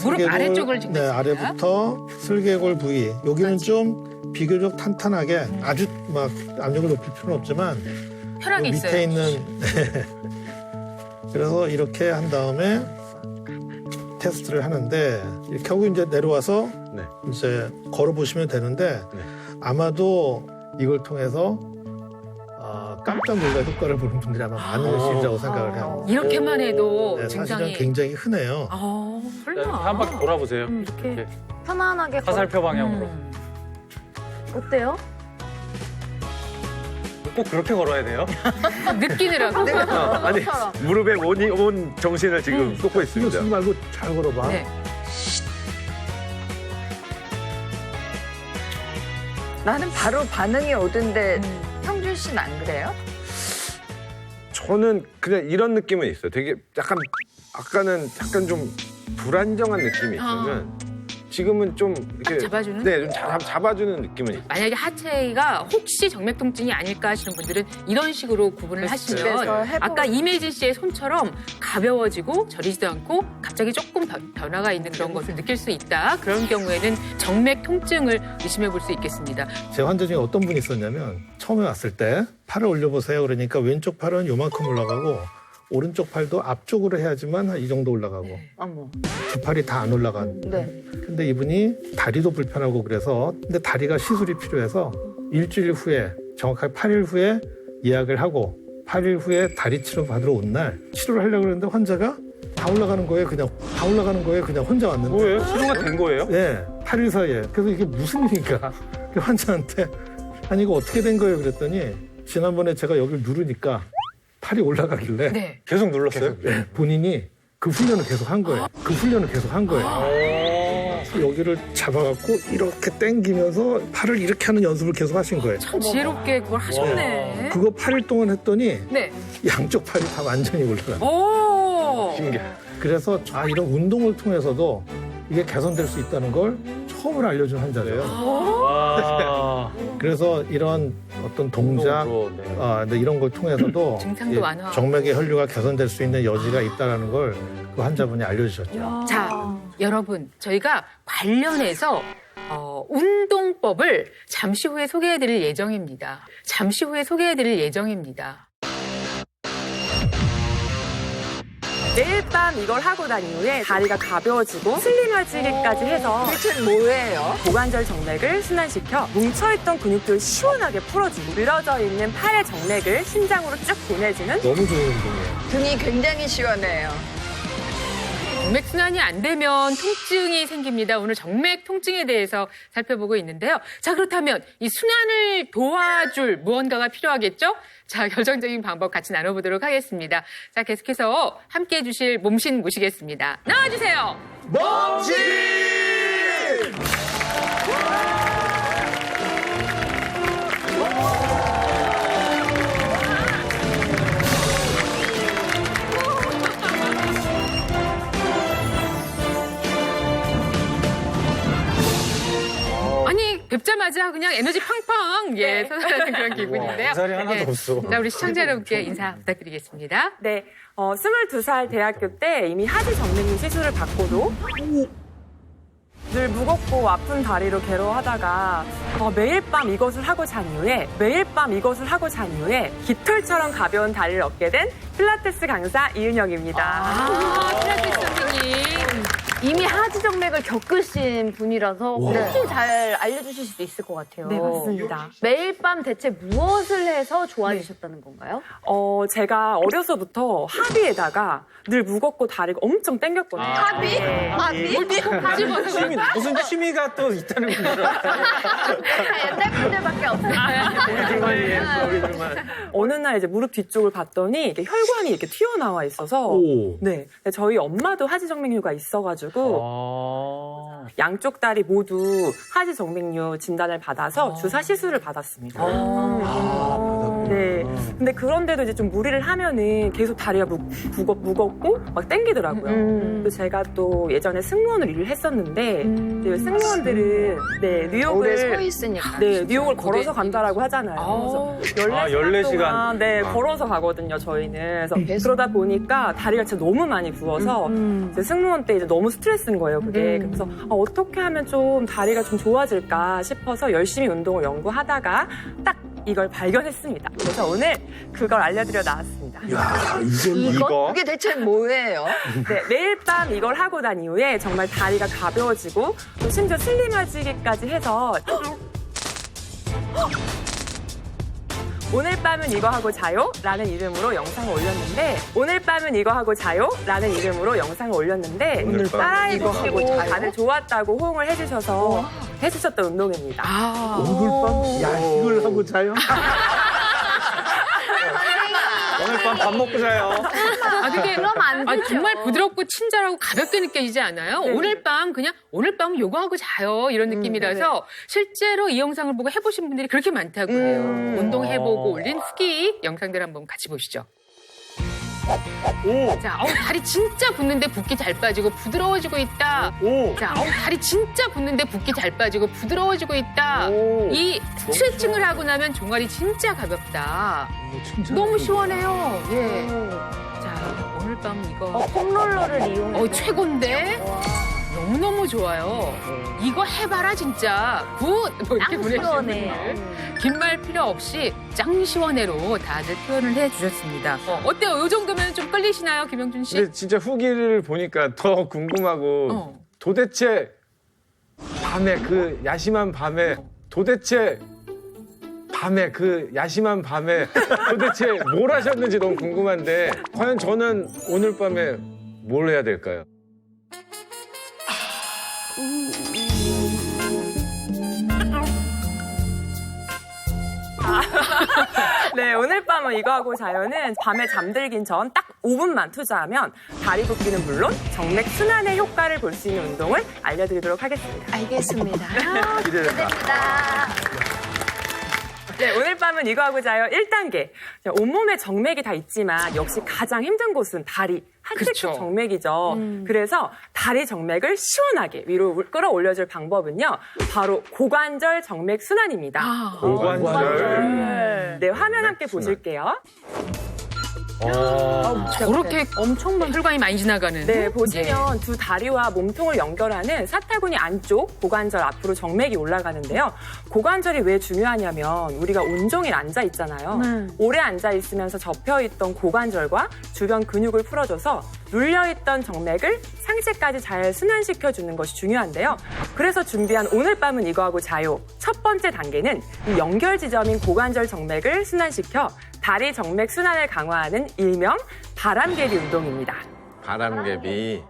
무릎 아래쪽을 지금 아래부터 슬개골 부위 여기는 좀 비교적 탄탄하게 아주 막 압력을 높일 필요는 없지만 혈압이 밑에 있어요. 있는 그래서 이렇게 한 다음에 테스트를 하는데 이렇게 하고 이제 내려와서 이제 걸어 보시면 되는데 아마도 이걸 통해서 깜짝 놀랄 효과를 보는 분들이 아마 많으시리라고 생각을 해요. 이렇게만 해도 사실은 증상이 굉장히 흔해요. 설마. 한 바퀴 돌아보세요. 이렇게 편안하게 화살표 방향으로. 어때요? 꼭 그렇게 걸어야 돼요? 느끼느라고. 아니 무릎에 온 정신을 지금 쏟고 신경 있습니다. 쓰지 말고 잘 걸어봐. 네. 나는 바로 반응이 오던데 형준 씨는 안 그래요? 저는 그냥 이런 느낌은 있어요. 되게 약간 아까는 약간 좀 불안정한 느낌이 있으면 지금은 좀 이렇게 잡아주는? 네, 좀 잡아주는 느낌은 있어요. 만약에 하체가 혹시 정맥 통증이 아닐까 하시는 분들은 이런 식으로 구분을 하시면 그래서 해보고 아까 이매진 씨의 손처럼 가벼워지고 저리지도 않고 갑자기 조금 변화가 있는 그런 것을 느낄 수 있다. 그런 경우에는 정맥 통증을 의심해 볼 수 있겠습니다. 제 환자 중에 어떤 분이 있었냐면 처음에 왔을 때 팔을 올려보세요. 그러니까 왼쪽 팔은 요만큼 올라가고 오른쪽 팔도 앞쪽으로 해야지만 한 이 정도 올라가고 어머. 두 팔이 다 안 올라간. 네. 근데 이분이 다리도 불편하고 그래서 근데 다리가 시술이 필요해서 일주일 후에 정확하게 8일 후에 예약을 하고 8일 후에 다리 치료 받으러 온 날 치료를 하려고 그랬는데 환자가 다 올라가는 거예요. 그냥 다 올라가는 거예요. 그냥 혼자 왔는데. 뭐예요? 치료가 된 거예요? 네, 8일 사이에. 그래서 이게 무슨 일인가? 그 환자한테 아니 이거 어떻게 된 거예요? 그랬더니 지난번에 제가 여기를 누르니까 팔이 올라가길래 네. 계속 눌렀어요? 네, 본인이 그 훈련을 계속 한 거예요. 그 훈련을 계속 한 거예요. 그래서 여기를 잡아갖고 이렇게 당기면서 팔을 이렇게 하는 연습을 계속 하신 거예요. 참 지혜롭게 그걸 하셨네. 그거 8일 동안 했더니 네. 양쪽 팔이 다 완전히 올라가요. 오. 신기해. 그래서 이런 운동을 통해서도 이게 개선될 수 있다는 걸 처음으로 알려준 환자예요. 와. 그래서 이런 어떤 동작, 운동으로, 네, 이런 걸 통해서도 증상도 이 완화하고. 정맥의 혈류가 개선될 수 있는 여지가 있다는 걸 그 환자분이 알려주셨죠. 자, 여러분, 저희가 관련해서 운동법을 잠시 후에 소개해드릴 예정입니다. 잠시 후에 소개해드릴 예정입니다. 매일 밤 이걸 하고 난 이후에 다리가 가벼워지고 슬림해지기까지 해서 대체 뭐예요? 고관절 정맥을 순환시켜 뭉쳐있던 근육들을 시원하게 풀어주고 늘어져 있는 팔의 정맥을 심장으로 쭉 보내주는 너무 좋은 운동이에요. 등이 굉장히 시원해요. 정맥 순환이 안 되면 통증이 생깁니다. 오늘 정맥 통증에 대해서 살펴보고 있는데요. 자, 그렇다면 이 순환을 도와줄 무언가가 필요하겠죠? 자, 결정적인 방법 같이 나눠보도록 하겠습니다. 자, 계속해서 함께 해주실 몸신 모시겠습니다. 나와주세요. 몸신! 아니, 뵙자마자 그냥 에너지 팡팡, 예, 솟아나는 그런 기분인데요. 인사리 하나도 예. 없어. 자, 우리 시청자 여러분께 인사 부탁드리겠습니다. 네, 22살 대학교 때 이미 하지 정맥류 시술을 받고도 늘 무겁고 아픈 다리로 괴로워하다가 매일 밤 이것을 하고 잔 이후에 깃털처럼 가벼운 다리를 얻게 된 필라테스 강사 이은영입니다. 필라테스 선생님. 이미 하지 정맥을 겪으신 분이라서 훨씬 잘 알려주실 수도 있을 것 같아요. 네, 맞습니다. 매일 밤 대체 무엇을 해서 좋아지셨다는 건가요? 제가 어려서부터 하비에다가 늘 무겁고 다리가 엄청 땡겼거든요. 하비? 네. 하비? 취미, 무슨 취미가 또 있다는 거예요? 옛날 분들밖에 없어요. 우리들만 이해했어, 우리들만. 어느 날 이제 무릎 뒤쪽을 봤더니 이게 혈관이 이렇게 튀어나와 있어서 오. 네, 저희 엄마도 하지 정맥류가 있어가지고 양쪽 다리 모두 하지 정맥류 진단을 받아서 주사 시술을 받았습니다. 네, 근데 그런데도 이제 좀 무리를 하면은 계속 다리가 무겁고 막 땡기더라고요. 그래서 제가 또 예전에 승무원을 일을 했었는데 이제 승무원들은 네, 오래 서 뉴욕을 있으니까. 네, 뉴욕을 걸어서 간다라고 하잖아요. 그래서 14시간 동안 네, 걸어서 가거든요, 저희는. 그래서 그러다 보니까 다리가 진짜 너무 많이 부어서 이제 승무원 때 이제 너무 스트레스인 거예요, 그게. 그래서 어떻게 하면 좀 다리가 좀 좋아질까 싶어서 열심히 운동을 연구하다가 딱 이걸 발견했습니다. 그래서 오늘 그걸 알려드려 나왔습니다. 야, 이거? 이게 대체 뭐예요? 네, 매일 밤 이걸 하고 난 이후에 정말 다리가 가벼워지고 또 심지어 슬림해지기까지 해서 오늘 밤은 이거 하고 자요? 라는 이름으로 영상을 올렸는데 오늘 밤은 이거 하고 자요? 라는 이름으로 영상을 올렸는데 오늘 밤 따라해보시고 이거 하고 자요? 다들 좋았다고 호응을 해주셨던 운동입니다. 오늘 밤, 야, 이걸 하고 자요? 오늘 밤 밥 먹고 자요. 근데 그러면 안 되죠. 정말 부드럽고 친절하고 가볍게 느껴지지 않아요? 네. 오늘 밤은 요거하고 자요. 이런 느낌이라서 실제로 이 영상을 보고 해보신 분들이 그렇게 많다고 해요. 운동해보고 올린 후기 영상들 한번 같이 보시죠. 자, 다리 진짜 붓는데 붓기 잘 빠지고 부드러워지고 있다. 자, 다리 진짜 붓는데 붓기 잘 빠지고 부드러워지고 있다. 이 스트레칭을 하고 나면 종아리 진짜 가볍다. 너무 시원해요. 예. 자, 오늘 밤 이거. 폼롤러를 이용해. 최고인데? 너무너무 좋아요. 이거 해봐라, 진짜. 굿! 뭐 이렇게 보내주시는 분들. 긴 말 필요 없이 짱 시원해로 다들 표현을 해주셨습니다. 어때요? 요 정도면 좀 끌리시나요, 김영준 씨? 근데 진짜 후기를 보니까 더 궁금하고 도대체 밤에 그 야심한 밤에 도대체 뭘 하셨는지 너무 궁금한데 과연 저는 오늘 밤에 뭘 해야 될까요? 네, 오늘 밤은 이거 하고 자요는 밤에 잠들긴 전 딱 5분만 투자하면 다리 붓기는 물론 정맥 순환의 효과를 볼 수 있는 운동을 알려드리도록 하겠습니다. 알겠습니다. 기대된다. 네, 오늘 밤은 이거 하고 자요 1단계. 온몸에 정맥이 다 있지만 역시 가장 힘든 곳은 다리, 하체 쪽 정맥이죠. 그래서 다리 정맥을 시원하게 위로 끌어올려줄 방법은요. 바로 고관절 정맥 순환입니다. 고관절. 네, 화면 함께 보실게요. 저렇게 엄청 혈관이 많이 지나가는. 네, 보시면 두 다리와 몸통을 연결하는 사타구니 안쪽 고관절 앞으로 정맥이 올라가는데요. 고관절이 왜 중요하냐면 우리가 온종일 앉아 있잖아요. 오래 앉아 있으면서 접혀있던 고관절과 주변 근육을 풀어줘서 눌려있던 정맥을 상체까지 잘 순환시켜주는 것이 중요한데요. 그래서 준비한 오늘 밤은 이거하고 자요. 첫 번째 단계는 이 연결 지점인 고관절 정맥을 순환시켜 다리 정맥 순환을 강화하는 일명 바람개비 운동입니다. 바람개비.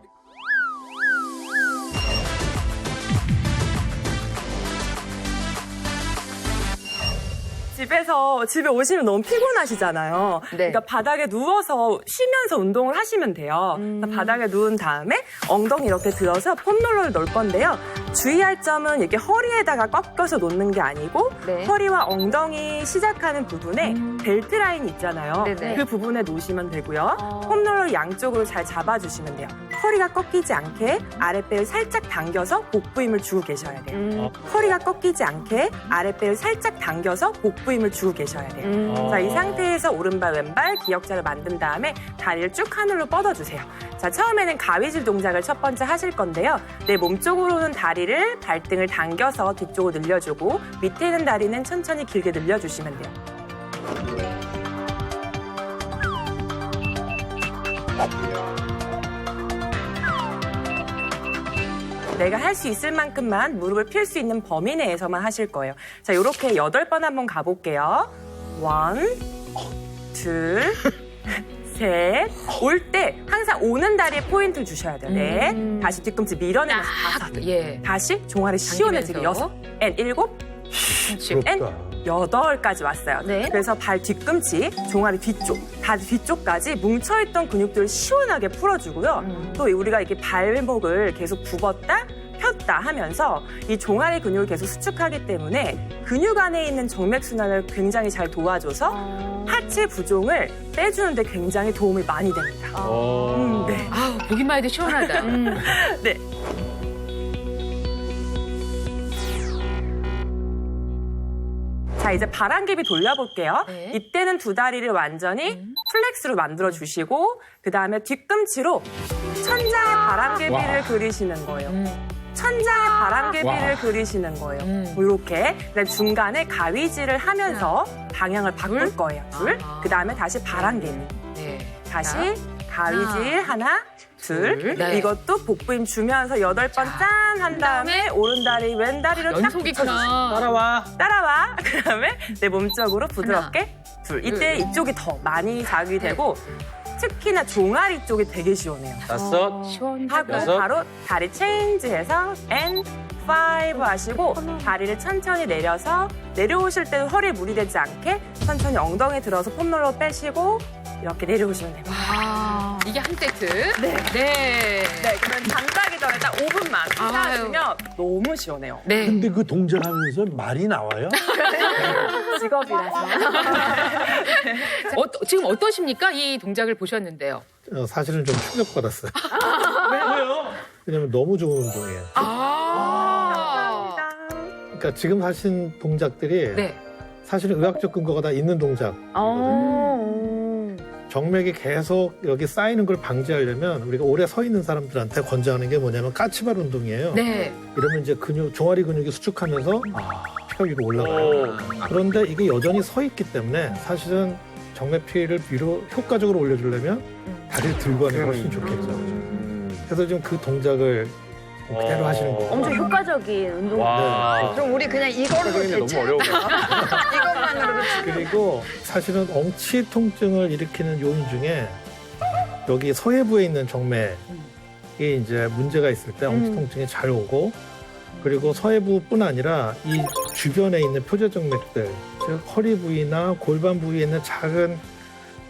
집에 오시면 너무 피곤하시잖아요. 그러니까 바닥에 누워서 쉬면서 운동을 하시면 돼요. 그러니까 바닥에 누운 다음에 엉덩이 이렇게 들어서 폼롤러를 넣을 건데요. 주의할 점은 이렇게 허리에다가 꺾여서 놓는 게 아니고 허리와 엉덩이 시작하는 부분에 벨트 라인이 있잖아요. 그 부분에 놓으시면 되고요. 폼롤러 양쪽으로 잘 잡아주시면 돼요. 허리가 꺾이지 않게 아랫배를 살짝 당겨서 복부 힘을 주고 계셔야 돼요. 허리가 꺾이지 않게 아랫배를 살짝 당겨서 복부 힘을 주고 계셔야 돼요. 자, 이 상태에서 오른발 왼발 기역자를 만든 다음에 다리를 쭉 하늘로 뻗어주세요. 자, 처음에는 가위질 동작을 첫 번째 하실 건데요. 내 몸쪽으로는 다리를 발등을 당겨서 뒤쪽으로 늘려주고 밑에 있는 다리는 천천히 길게 늘려주시면 돼요. 내가 할 수 있을 만큼만 무릎을 펼 수 있는 범위 내에서만 하실 거예요. 자, 이렇게 8번 한번 가볼게요. 1, 2, 셋. 올 때 항상 오는 다리에 포인트를 주셔야 돼요. 네. 다시 뒤꿈치 밀어내면서 5. 다시 종아리 시원해지게 6. 앤 7. 앤 8까지 왔어요. 그래서 발 뒤꿈치, 종아리 뒤쪽, 다리 뒤쪽까지 뭉쳐있던 근육들을 시원하게 풀어주고요. 또 우리가 이렇게 발목을 계속 굽었다 폈다 하면서 이 종아리 근육을 계속 수축하기 때문에 근육 안에 있는 정맥순환을 굉장히 잘 도와줘서 하체 부종을 빼주는데 굉장히 도움이 많이 됩니다. 네. 아우, 보기만 해도 시원하다. 네. 자, 이제 바람개비 돌려볼게요. 이때는 두 다리를 완전히 플렉스로 만들어주시고 그 다음에 뒤꿈치로 천장에 바람개비를 그리시는 거예요. 천장에 바람개비를 그리시는 거예요. 이렇게. 그다음에 중간에 가위질을 하면서 방향을 바꿀 거예요. 둘. 그 다음에 다시 바람개비. 다시 가위질 하나, 둘. 이것도 복부 힘 주면서 8번 짠 한 다음에 오른다리 왼다리로 딱 연속이구나. 따라와. 그 다음에 내 몸쪽으로 부드럽게 둘. 이때 이쪽이 더 많이 자극이 되고 특히나 종아리 쪽이 되게 시원해요. 5. 하고 여섯. 바로 다리 체인지해서 and 5 하시고 다리를 천천히 내려서 내려오실 때도 허리에 무리 되지 않게 천천히 엉덩이 들어서 폼롤러 빼시고 이렇게 내려오시면 됩니다. 와, 이게 한 세트. 네, 그러면 잠 자기 전에 딱 5분만 기다리면 너무 시원해요. 근데 그 동작하면서 말이 나와요? 직업이라서. 지금 어떠십니까? 이 동작을 보셨는데요. 사실은 좀 충격받았어요. 왜요? 왜냐면 너무 좋은 운동이에요. 그러니까 지금 하신 동작들이 사실은 의학적 근거가 다 있는 동작. 정맥이 계속 여기 쌓이는 걸 방지하려면 우리가 오래 서 있는 사람들한테 권장하는 게 뭐냐면 까치발 운동이에요. 이러면 이제 종아리 근육이 수축하면서 피가 위로 올라가요. 그런데 이게 여전히 서 있기 때문에 사실은 정맥 피를 위로 효과적으로 올려주려면 다리를 들고 하는 게 훨씬 좋겠죠. 그래서 지금 그 동작을 그대로 하시는 거예요. 엄청 효과적인 운동. 그럼 우리 그냥 이걸로 너무 어려워. 이것만으로도 그리고 사실은 엉치 통증을 일으키는 요인 중에 여기 서해부에 있는 정맥이 이제 문제가 있을 때 엉치 통증이 잘 오고 그리고 서해부뿐 아니라 이 주변에 있는 표재정맥들 즉 허리 부위나 골반 부위에 있는 작은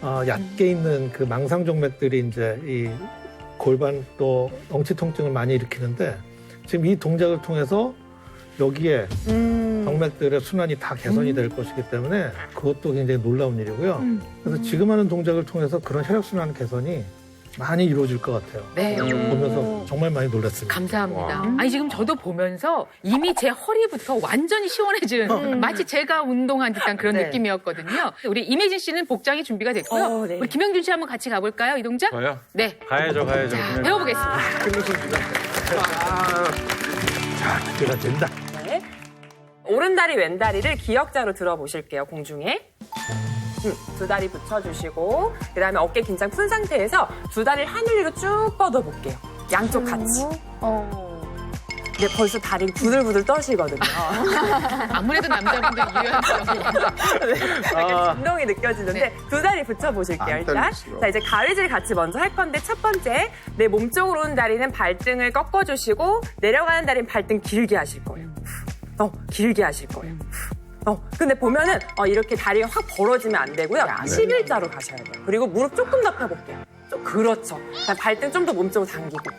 얕게 있는 그 망상정맥들이 이제 이 골반 또 엉치 통증을 많이 일으키는데 지금 이 동작을 통해서 여기에 정맥들의 순환이 다 개선이 될 것이기 때문에 그것도 굉장히 놀라운 일이고요. 그래서 지금 하는 동작을 통해서 그런 혈액순환 개선이 많이 이루어질 것 같아요. 네. 보면서 정말 많이 놀랐습니다. 감사합니다. 아니 지금 저도 보면서 이미 제 허리부터 완전히 시원해진 마치 제가 운동한 듯한 그런 네. 느낌이었거든요. 우리 임혜진 씨는 복장이 준비가 됐고요. 네. 우리 김영준 씨 한번 같이 가볼까요, 이동자? 저요? 네. 가야죠. 자, 배워보겠습니다. 자, 기대가 된다. 네. 오른다리 왼다리를 기역자로 들어보실게요. 공중에. 두 다리 붙여주시고 그다음에 어깨 긴장 푼 상태에서 두 다리를 하늘 위로 쭉 뻗어볼게요. 양쪽 같이. 근데 벌써 다리 부들부들 떠시거든요. 아무래도 남자분들 유효한 약간 진동이 느껴지는데 두 다리 붙여보실게요. 일단. 자, 이제 가위질 같이 먼저 할 건데 첫 번째 내 몸쪽으로 오는 다리는 발등을 꺾어주시고 내려가는 다리는 발등 길게 하실 거예요. 길게 하실 거예요. 근데 보면은 이렇게 다리가 확 벌어지면 안 되고요. 11자로 가셔야 돼요. 그리고 무릎 조금 더 펴볼게요. 그렇죠. 자, 발등 좀 더 몸쪽으로 당기고.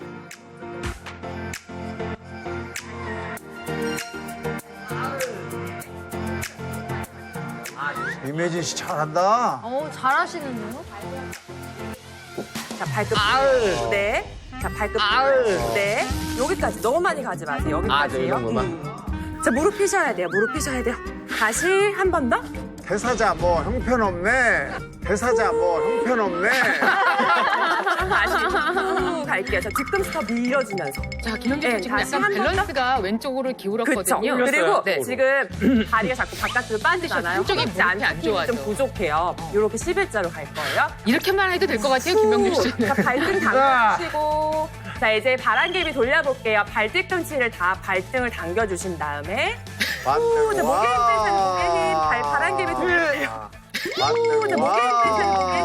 임혜진 씨 잘한다. 잘하시는데요? 자, 발끝. 네. 자, 발끝. 네. 여기까지. 너무 많이 가지 마세요. 여기까지요. 자, 무릎 펴셔야 돼요. 무릎 펴셔야 돼요. 다시 한 번 더. 대사자 뭐 형편없네. 대사자 뭐 형편없네. 다시 후 갈게요. 자, 뒤꿈치 더 밀어주면서. 자, 김영준 씨 지금 다시 약간 한 번 더. 밸런스가 왼쪽으로 기울었거든요. 그쵸. 그리고 네. 지금 다리가 자꾸 바깥으로 빠지잖아요. 한쪽이 그렇지 무릎이 안 않게 좋아서. 좀 부족해요. 이렇게 11자로 갈 거예요. 이렇게만 해도 될 것 같아요, 김영준 씨는. 자, 발등 당겨주시고. 자, 이제 바람개비 돌려볼게요. 발뒤꿈치를 다 발등을 당겨주신 다음에. 후, 자, 목에 힘 빼세요. 목에 힘. 바람개비 돌려주세요. 후, 자, 목에 힘 빼세요. 목에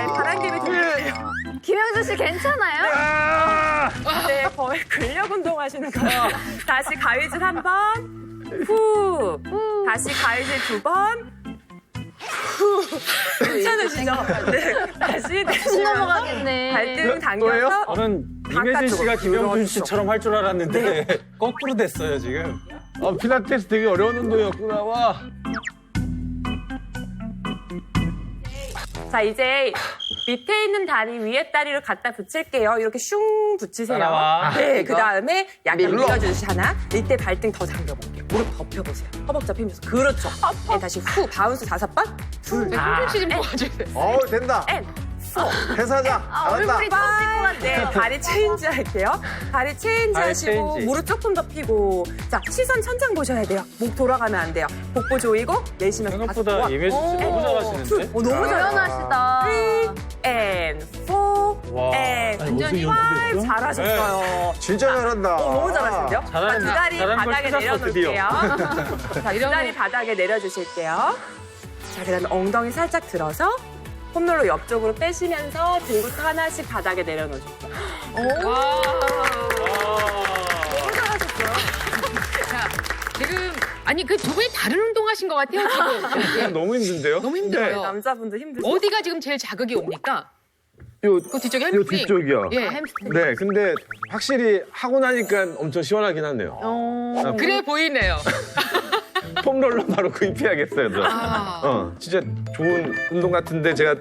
힘. 바람개비 돌려주세요. 김영준 씨 괜찮아요? 네, 거의 근력 운동 하시는 거예요. 다시 가위질 한 번. 후. 다시 가위질 두 번. 괜찮으시죠? 네. 다시 넘어가겠네. 발등 당겨서 저는 임혜진 씨가 김영준 씨처럼 할 줄 알았는데 거꾸로 됐어요 지금. 필라테스 되게 어려운 운동이었구나. 와. 자, 이제 밑에 있는 다리 위에 다리를 갖다 붙일게요. 이렇게 슝 붙이세요. 따라와. 네, 그 다음에 약간 밀어주시 하나. 이때 발등 더 당겨볼게요. 무릎 더 펴보세요. 허벅지 펴면서. 그렇죠. 네, 다시 후 바운스 5번. 둘, 김영준 씨 좀 도와주세요. 된다. 대사자 잘한다. 얼굴이 터질 것 같아요. 네, 다리 체인지 할게요. 다리 체인지 다리 하시고 체인지. 무릎 조금 더 펴고. 자, 시선 천장 보셔야 돼요. 목 돌아가면 안 돼요. 복부 조이고 내쉬면서 생각보다 임혜진 씨 너무 잘하시는데? 너무 잘하시다. 유연하시다. 3 and 4 와. and 아니, 어디서 5 연습했어? 잘하셨어요. 진짜 잘한다. 너무 잘하시는데요? 자, 잘하는- 두 다리 잘하는 걸 바닥에 찾았어, 드디어. 내려놓을게요. 자, 두 다리 바닥에 내려주실게요. 자, 그 다음에 엉덩이 살짝 들어서 홈롤러 옆쪽으로 빼시면서 등부터 하나씩 바닥에 내려놓으실게요. 와. 너무 잘하셨어요. 자, 지금 아니 그 두 분이 다른 운동하신 것 같아요, 지금. 너무 힘든데요? 너무 힘들어요. 남자분들 힘드세요. 어디가 지금 제일 자극이 옵니까? 요, 그 뒤쪽에 요 햄스트링. 뒤쪽이요. 예, 햄스트링. 네, 근데 확실히 하고 나니까 엄청 시원하긴 하네요. 그래 보이네요. 폼롤러 바로 구입해야겠어요. 저. 진짜 좋은 운동 같은데 제가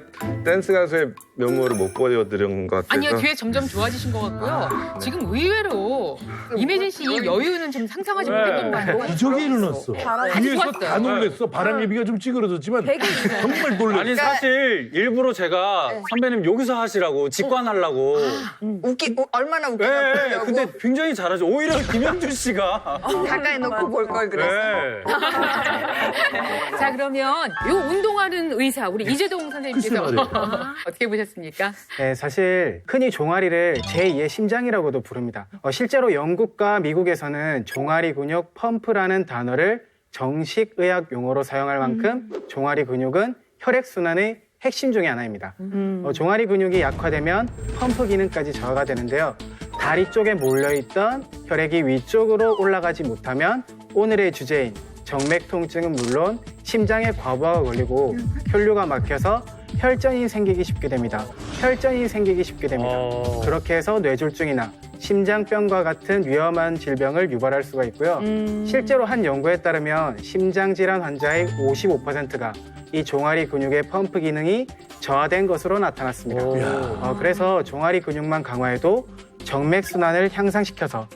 댄스 가수의 면모를 못 보여드린 것 같아서. 아니요, 뒤에 점점 좋아지신 것 같고요. 지금 의외로 임혜진 씨 이 여유는 좀 상상하지 못했던 것 같아요. 기적이 일어났어. 위에서 좋았어요. 다 놀랬어. 바람예비가 좀 찌그러졌지만 정말 놀랬어. 아니 사실 일부러 제가 선배님 여기서 하시라고 직관하려고. 얼마나 네, 웃기냐고. 근데 굉장히 잘하죠. 오히려 김영준 씨가. 가까이 놓고 볼 걸 그랬어. 네. 자, 그러면 이 운동하는 의사, 우리 이재동 선생님께서 글쎄 어떻게 보셨습니까? 네, 사실 흔히 종아리를 제2의 심장이라고도 부릅니다. 실제로 영국과 미국에서는 종아리 근육 펌프라는 단어를 정식 의학 용어로 사용할 만큼 종아리 근육은 혈액순환의 핵심 중에 하나입니다. 종아리 근육이 약화되면 펌프 기능까지 저하가 되는데요. 다리 쪽에 몰려있던 혈액이 위쪽으로 올라가지 못하면 오늘의 주제인 정맥 통증은 물론 심장에 과부하가 걸리고 혈류가 막혀서 혈전이 생기기 쉽게 됩니다. 혈전이 생기기 쉽게 됩니다. 그렇게 해서 뇌졸중이나 심장병과 같은 위험한 질병을 유발할 수가 있고요. 실제로 한 연구에 따르면 심장질환 환자의 55%가 이 종아리 근육의 펌프 기능이 저하된 것으로 나타났습니다. 그래서 종아리 근육만 강화해도 정맥 순환을 향상시켜서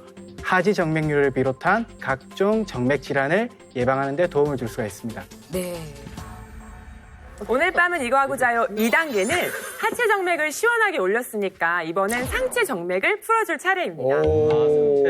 하지 정맥류를 비롯한 각종 정맥 질환을 예방하는 데 도움을 줄 수가 있습니다. 네. 오늘 밤은 이거 하고 자요 2단계는 하체 정맥을 시원하게 올렸으니까 이번엔 상체 정맥을 풀어줄 차례입니다.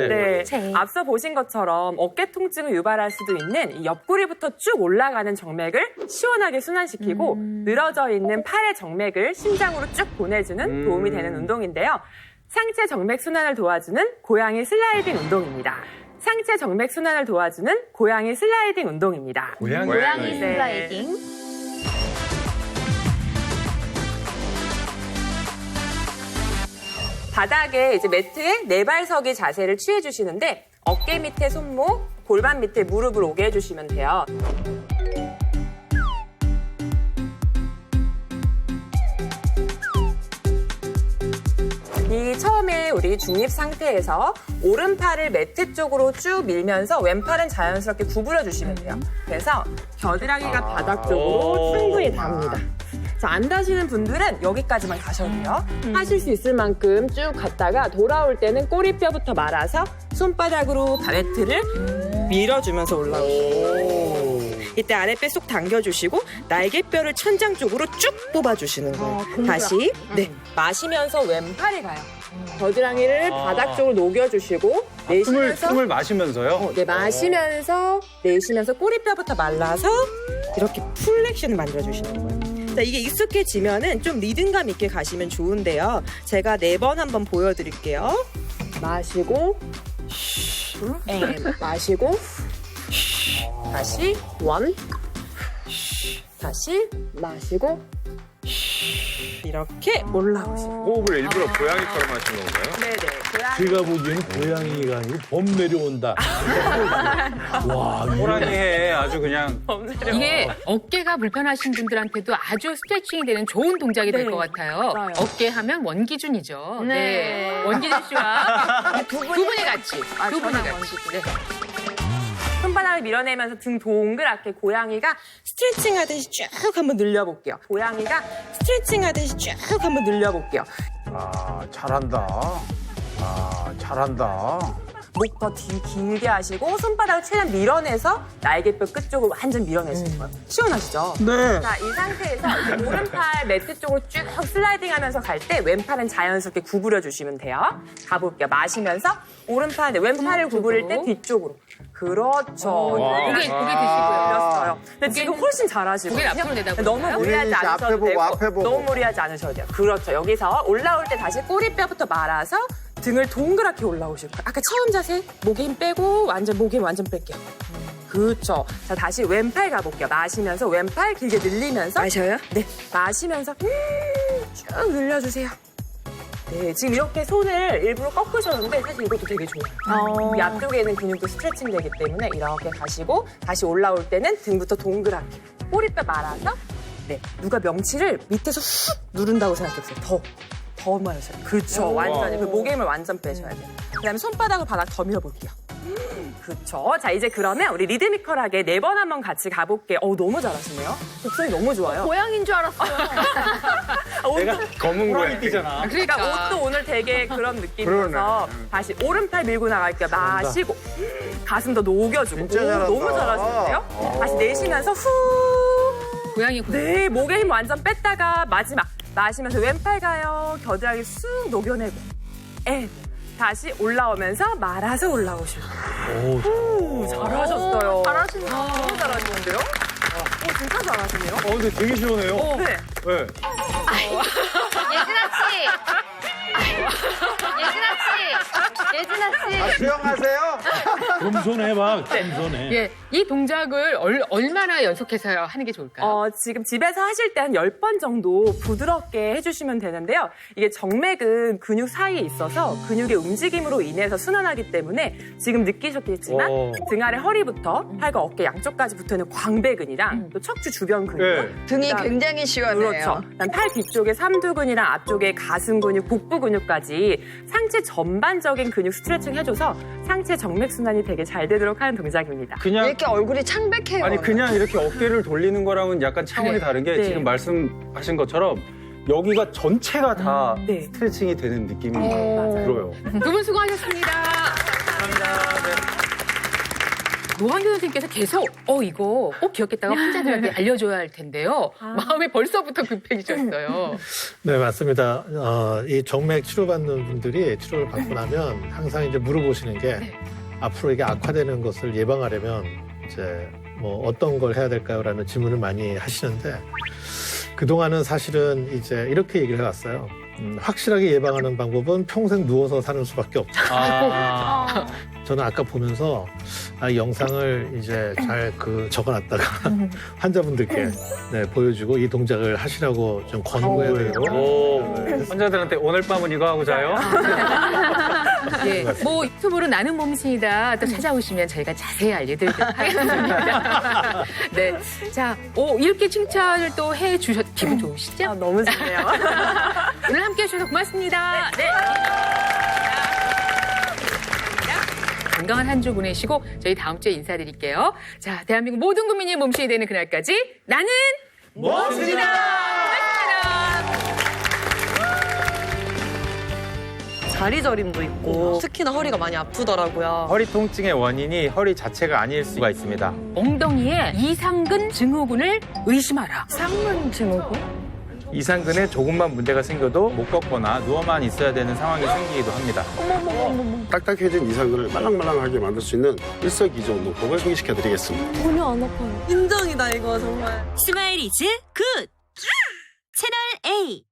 네, 앞서 보신 것처럼 어깨 통증을 유발할 수도 있는 이 옆구리부터 쭉 올라가는 정맥을 시원하게 순환시키고 늘어져 있는 팔의 정맥을 심장으로 쭉 보내주는 도움이 되는 운동인데요. 상체 정맥 순환을 도와주는 고양이 슬라이딩 운동입니다. 상체 정맥 순환을 도와주는 고양이 슬라이딩 운동입니다. 고양이 슬라이딩. 바닥에 이제 매트에 네발서기 자세를 취해 주시는데 어깨 밑에 손목, 골반 밑에 무릎을 오게 해주시면 돼요. 이 처음에 우리 중립 상태에서 오른팔을 매트 쪽으로 쭉 밀면서 왼팔은 자연스럽게 구부려 주시면 돼요. 그래서 겨드랑이가 바닥 쪽으로 충분히 닿습니다. 자, 안 다시는 분들은 여기까지만 가셔도 돼요. 하실 수 있을 만큼 쭉 갔다가 돌아올 때는 꼬리뼈부터 말아서 손바닥으로 매트를 밀어주면서 올라오시고 이때 아랫배 쏙 당겨주시고 날개뼈를 천장 쪽으로 쭉 뽑아주시는 거예요. 다시 마시면서 왼팔이 가요. 겨드랑이를 바닥 쪽으로 녹여주시고 내쉬면서 숨을 마시면서요? 네, 마시면서 내쉬면서 꼬리뼈부터 말라서 이렇게 플렉션을 만들어주시는 거예요. 자, 이게 익숙해지면은 좀 리듬감 있게 가시면 좋은데요. 제가 4번 한번 보여드릴게요. 마시고, 마시고, 다시 원, 다시 마시고, 이렇게 올라오시고. 호흡을 일부러 고양이처럼 하시는 건가요? 네네. 제가 보기에는 고양이가 아니고 범 내려온다. 와, 호랑이 해 아주 그냥. 이게 어깨가 불편하신 분들한테도 아주 스트레칭이 되는 좋은 동작이 될 것 같아요. 맞아요. 어깨 하면 원기준이죠. 네. 원기준 씨와 두 분이 같이. 두 분이 같이. 네. 손바닥을 밀어내면서 등 동그랗게 고양이가 스트레칭 하듯이 쭉 한번 늘려볼게요. 고양이가 스트레칭 하듯이 쭉 한번 늘려볼게요. 아, 잘한다. 아, 잘한다. 목 더 길게 하시고 손바닥을 최대한 밀어내서 날개뼈 끝쪽을 완전 밀어내시는 거예요. 시원하시죠? 네. 자, 이 상태에서 이제 오른팔 매트 쪽으로 쭉 슬라이딩 하면서 갈 때 왼팔은 자연스럽게 구부려 주시면 돼요. 가볼게요. 마시면서 오른팔, 왼팔을 구부릴 때 뒤쪽으로. 그렇죠. 고개 드시고요. 밀었어요. 근데 지금 훨씬 잘하시고 고개를 앞으로 내다보고 너무 무리하지 앞에 않으셔도 보고, 되고 앞에 보고. 너무 무리하지 않으셔도 돼요. 그렇죠. 여기서 올라올 때 다시 꼬리뼈부터 말아서 등을 동그랗게 올라오실 거예요. 아까 처음 자세 목에 힘 빼고 목에 힘 완전 뺄게요. 그렇죠. 자, 다시 왼팔 가볼게요. 마시면서 왼팔 길게 늘리면서 마셔요? 네. 마시면서 쭉 늘려주세요. 네, 지금 이렇게 손을 일부러 꺾으셨는데 사실 이것도 되게 좋아요. 이 앞쪽에 있는 근육도 스트레칭 되기 때문에 이렇게 가시고 다시 올라올 때는 등부터 동그랗게 꼬리뼈 말아서 누가 명치를 밑에서 훅 누른다고 생각해보세요. 더 말하셔요. 그렇죠. 완전히. 그 목에 힘을 완전 빼셔야 돼요. 그다음에 손바닥을 바닥 더 밀어볼게요. 그렇죠. 자, 이제 그러면 우리 리드미컬하게 4번 한번 같이 가볼게요. 너무 잘하시네요. 목소리 너무 좋아요. 고양이인 줄 알았어요. 내가 검은 고양이. 띠잖아. 그러니까 옷도 오늘 되게 그런 느낌이어서 다시 오른팔 밀고 나갈게요. 마시고 가슴 더 녹여주고. 진짜 잘한다. 너무 잘하시는데요. 다시 내쉬면서 후. 고양이 네, 목에 힘 완전 뺐다가 마지막 마시면서 왼팔 가요. 겨드랑이 쑥 녹여내고. 다시 올라오면서 말아서 올라오시고. 오, 잘하셨어요. 잘하시네요. 너무 잘하시는데요? 진짜 잘하시네요. 근데 되게 시원해요. 네. 네. 예진아 씨. 예진아 씨. 수영하세요? 겸손해 봐, 겸손해. 예, 이 동작을 얼마나 연속해서 하는 게 좋을까요? 지금 집에서 하실 때 한 10번 정도 부드럽게 해주시면 되는데요. 이게 정맥은 근육 사이에 있어서 근육의 움직임으로 인해서 순환하기 때문에 지금 느끼셨겠지만 등 아래 허리부터 팔과 어깨 양쪽까지 붙어있는 광배근이랑 또 척추 주변 근육. 등이 굉장히 시원해요. 그렇죠. 팔 뒤쪽에 삼두근이랑 앞쪽에 가슴 근육, 복부 근육까지 상체 전반적인 근육 근육 스트레칭 해줘서 상체 정맥 순환이 되게 잘 되도록 하는 동작입니다. 왜 이렇게 얼굴이 창백해요? 아니 그냥 이렇게 어깨를 돌리는 거랑은 약간 차원이 네. 다른 게 네. 지금 말씀하신 것처럼 여기가 전체가 다 네. 스트레칭이 되는 느낌이 맞아요. 들어요. 두 분 수고하셨습니다. 노한규 선생님께서 계속 이거 꼭 기억했다가 환자들한테 알려줘야 할 텐데요. 마음이 벌써부터 급해지셨어요. 네, 맞습니다. 이 정맥 치료받는 분들이 치료를 받고 나면 항상 이제 물어보시는 게 앞으로 이게 악화되는 것을 예방하려면 이제 뭐 어떤 걸 해야 될까요?라는 질문을 많이 하시는데 그동안은 사실은 이제 이렇게 얘기를 해왔어요. 확실하게 예방하는 방법은 평생 누워서 사는 수밖에 없다. 저는 아까 보면서 이 영상을 이제 잘 적어놨다가 환자분들께 보여주고 이 동작을 하시라고 좀 권고해야 되고. 환자들한테 오늘 밤은 이거 하고 자요? 네, 뭐 유튜브로 나는 몸신이다 또 찾아오시면 저희가 자세히 알려드리도록 하겠습니다. 네, 자, 이렇게 칭찬을 또 해주셨 기분 좋으시죠? 너무 좋네요. 오늘 함께해 주셔서 고맙습니다. 네. 건강한 한 주 보내시고 저희 다음 주에 인사드릴게요. 자, 대한민국 모든 국민이 몸신이 되는 그날까지 나는 몸신이다. 다리 저림도 있고 특히나 허리가 많이 아프더라고요. 허리 통증의 원인이 허리 자체가 아닐 수가 있습니다. 엉덩이에 이상근 증후군을 의심하라. 상근 증후군? 이상근에 조금만 문제가 생겨도 못 걷거나 누워만 있어야 되는 상황이 생기기도 합니다. 딱딱해진 이상근을 말랑말랑하게 만들 수 있는 일석이조 운동법을 소개시켜드리겠습니다. 전혀 안 아파요. 인정이다 이거 정말. 스마일 이즈 굿! 채널 A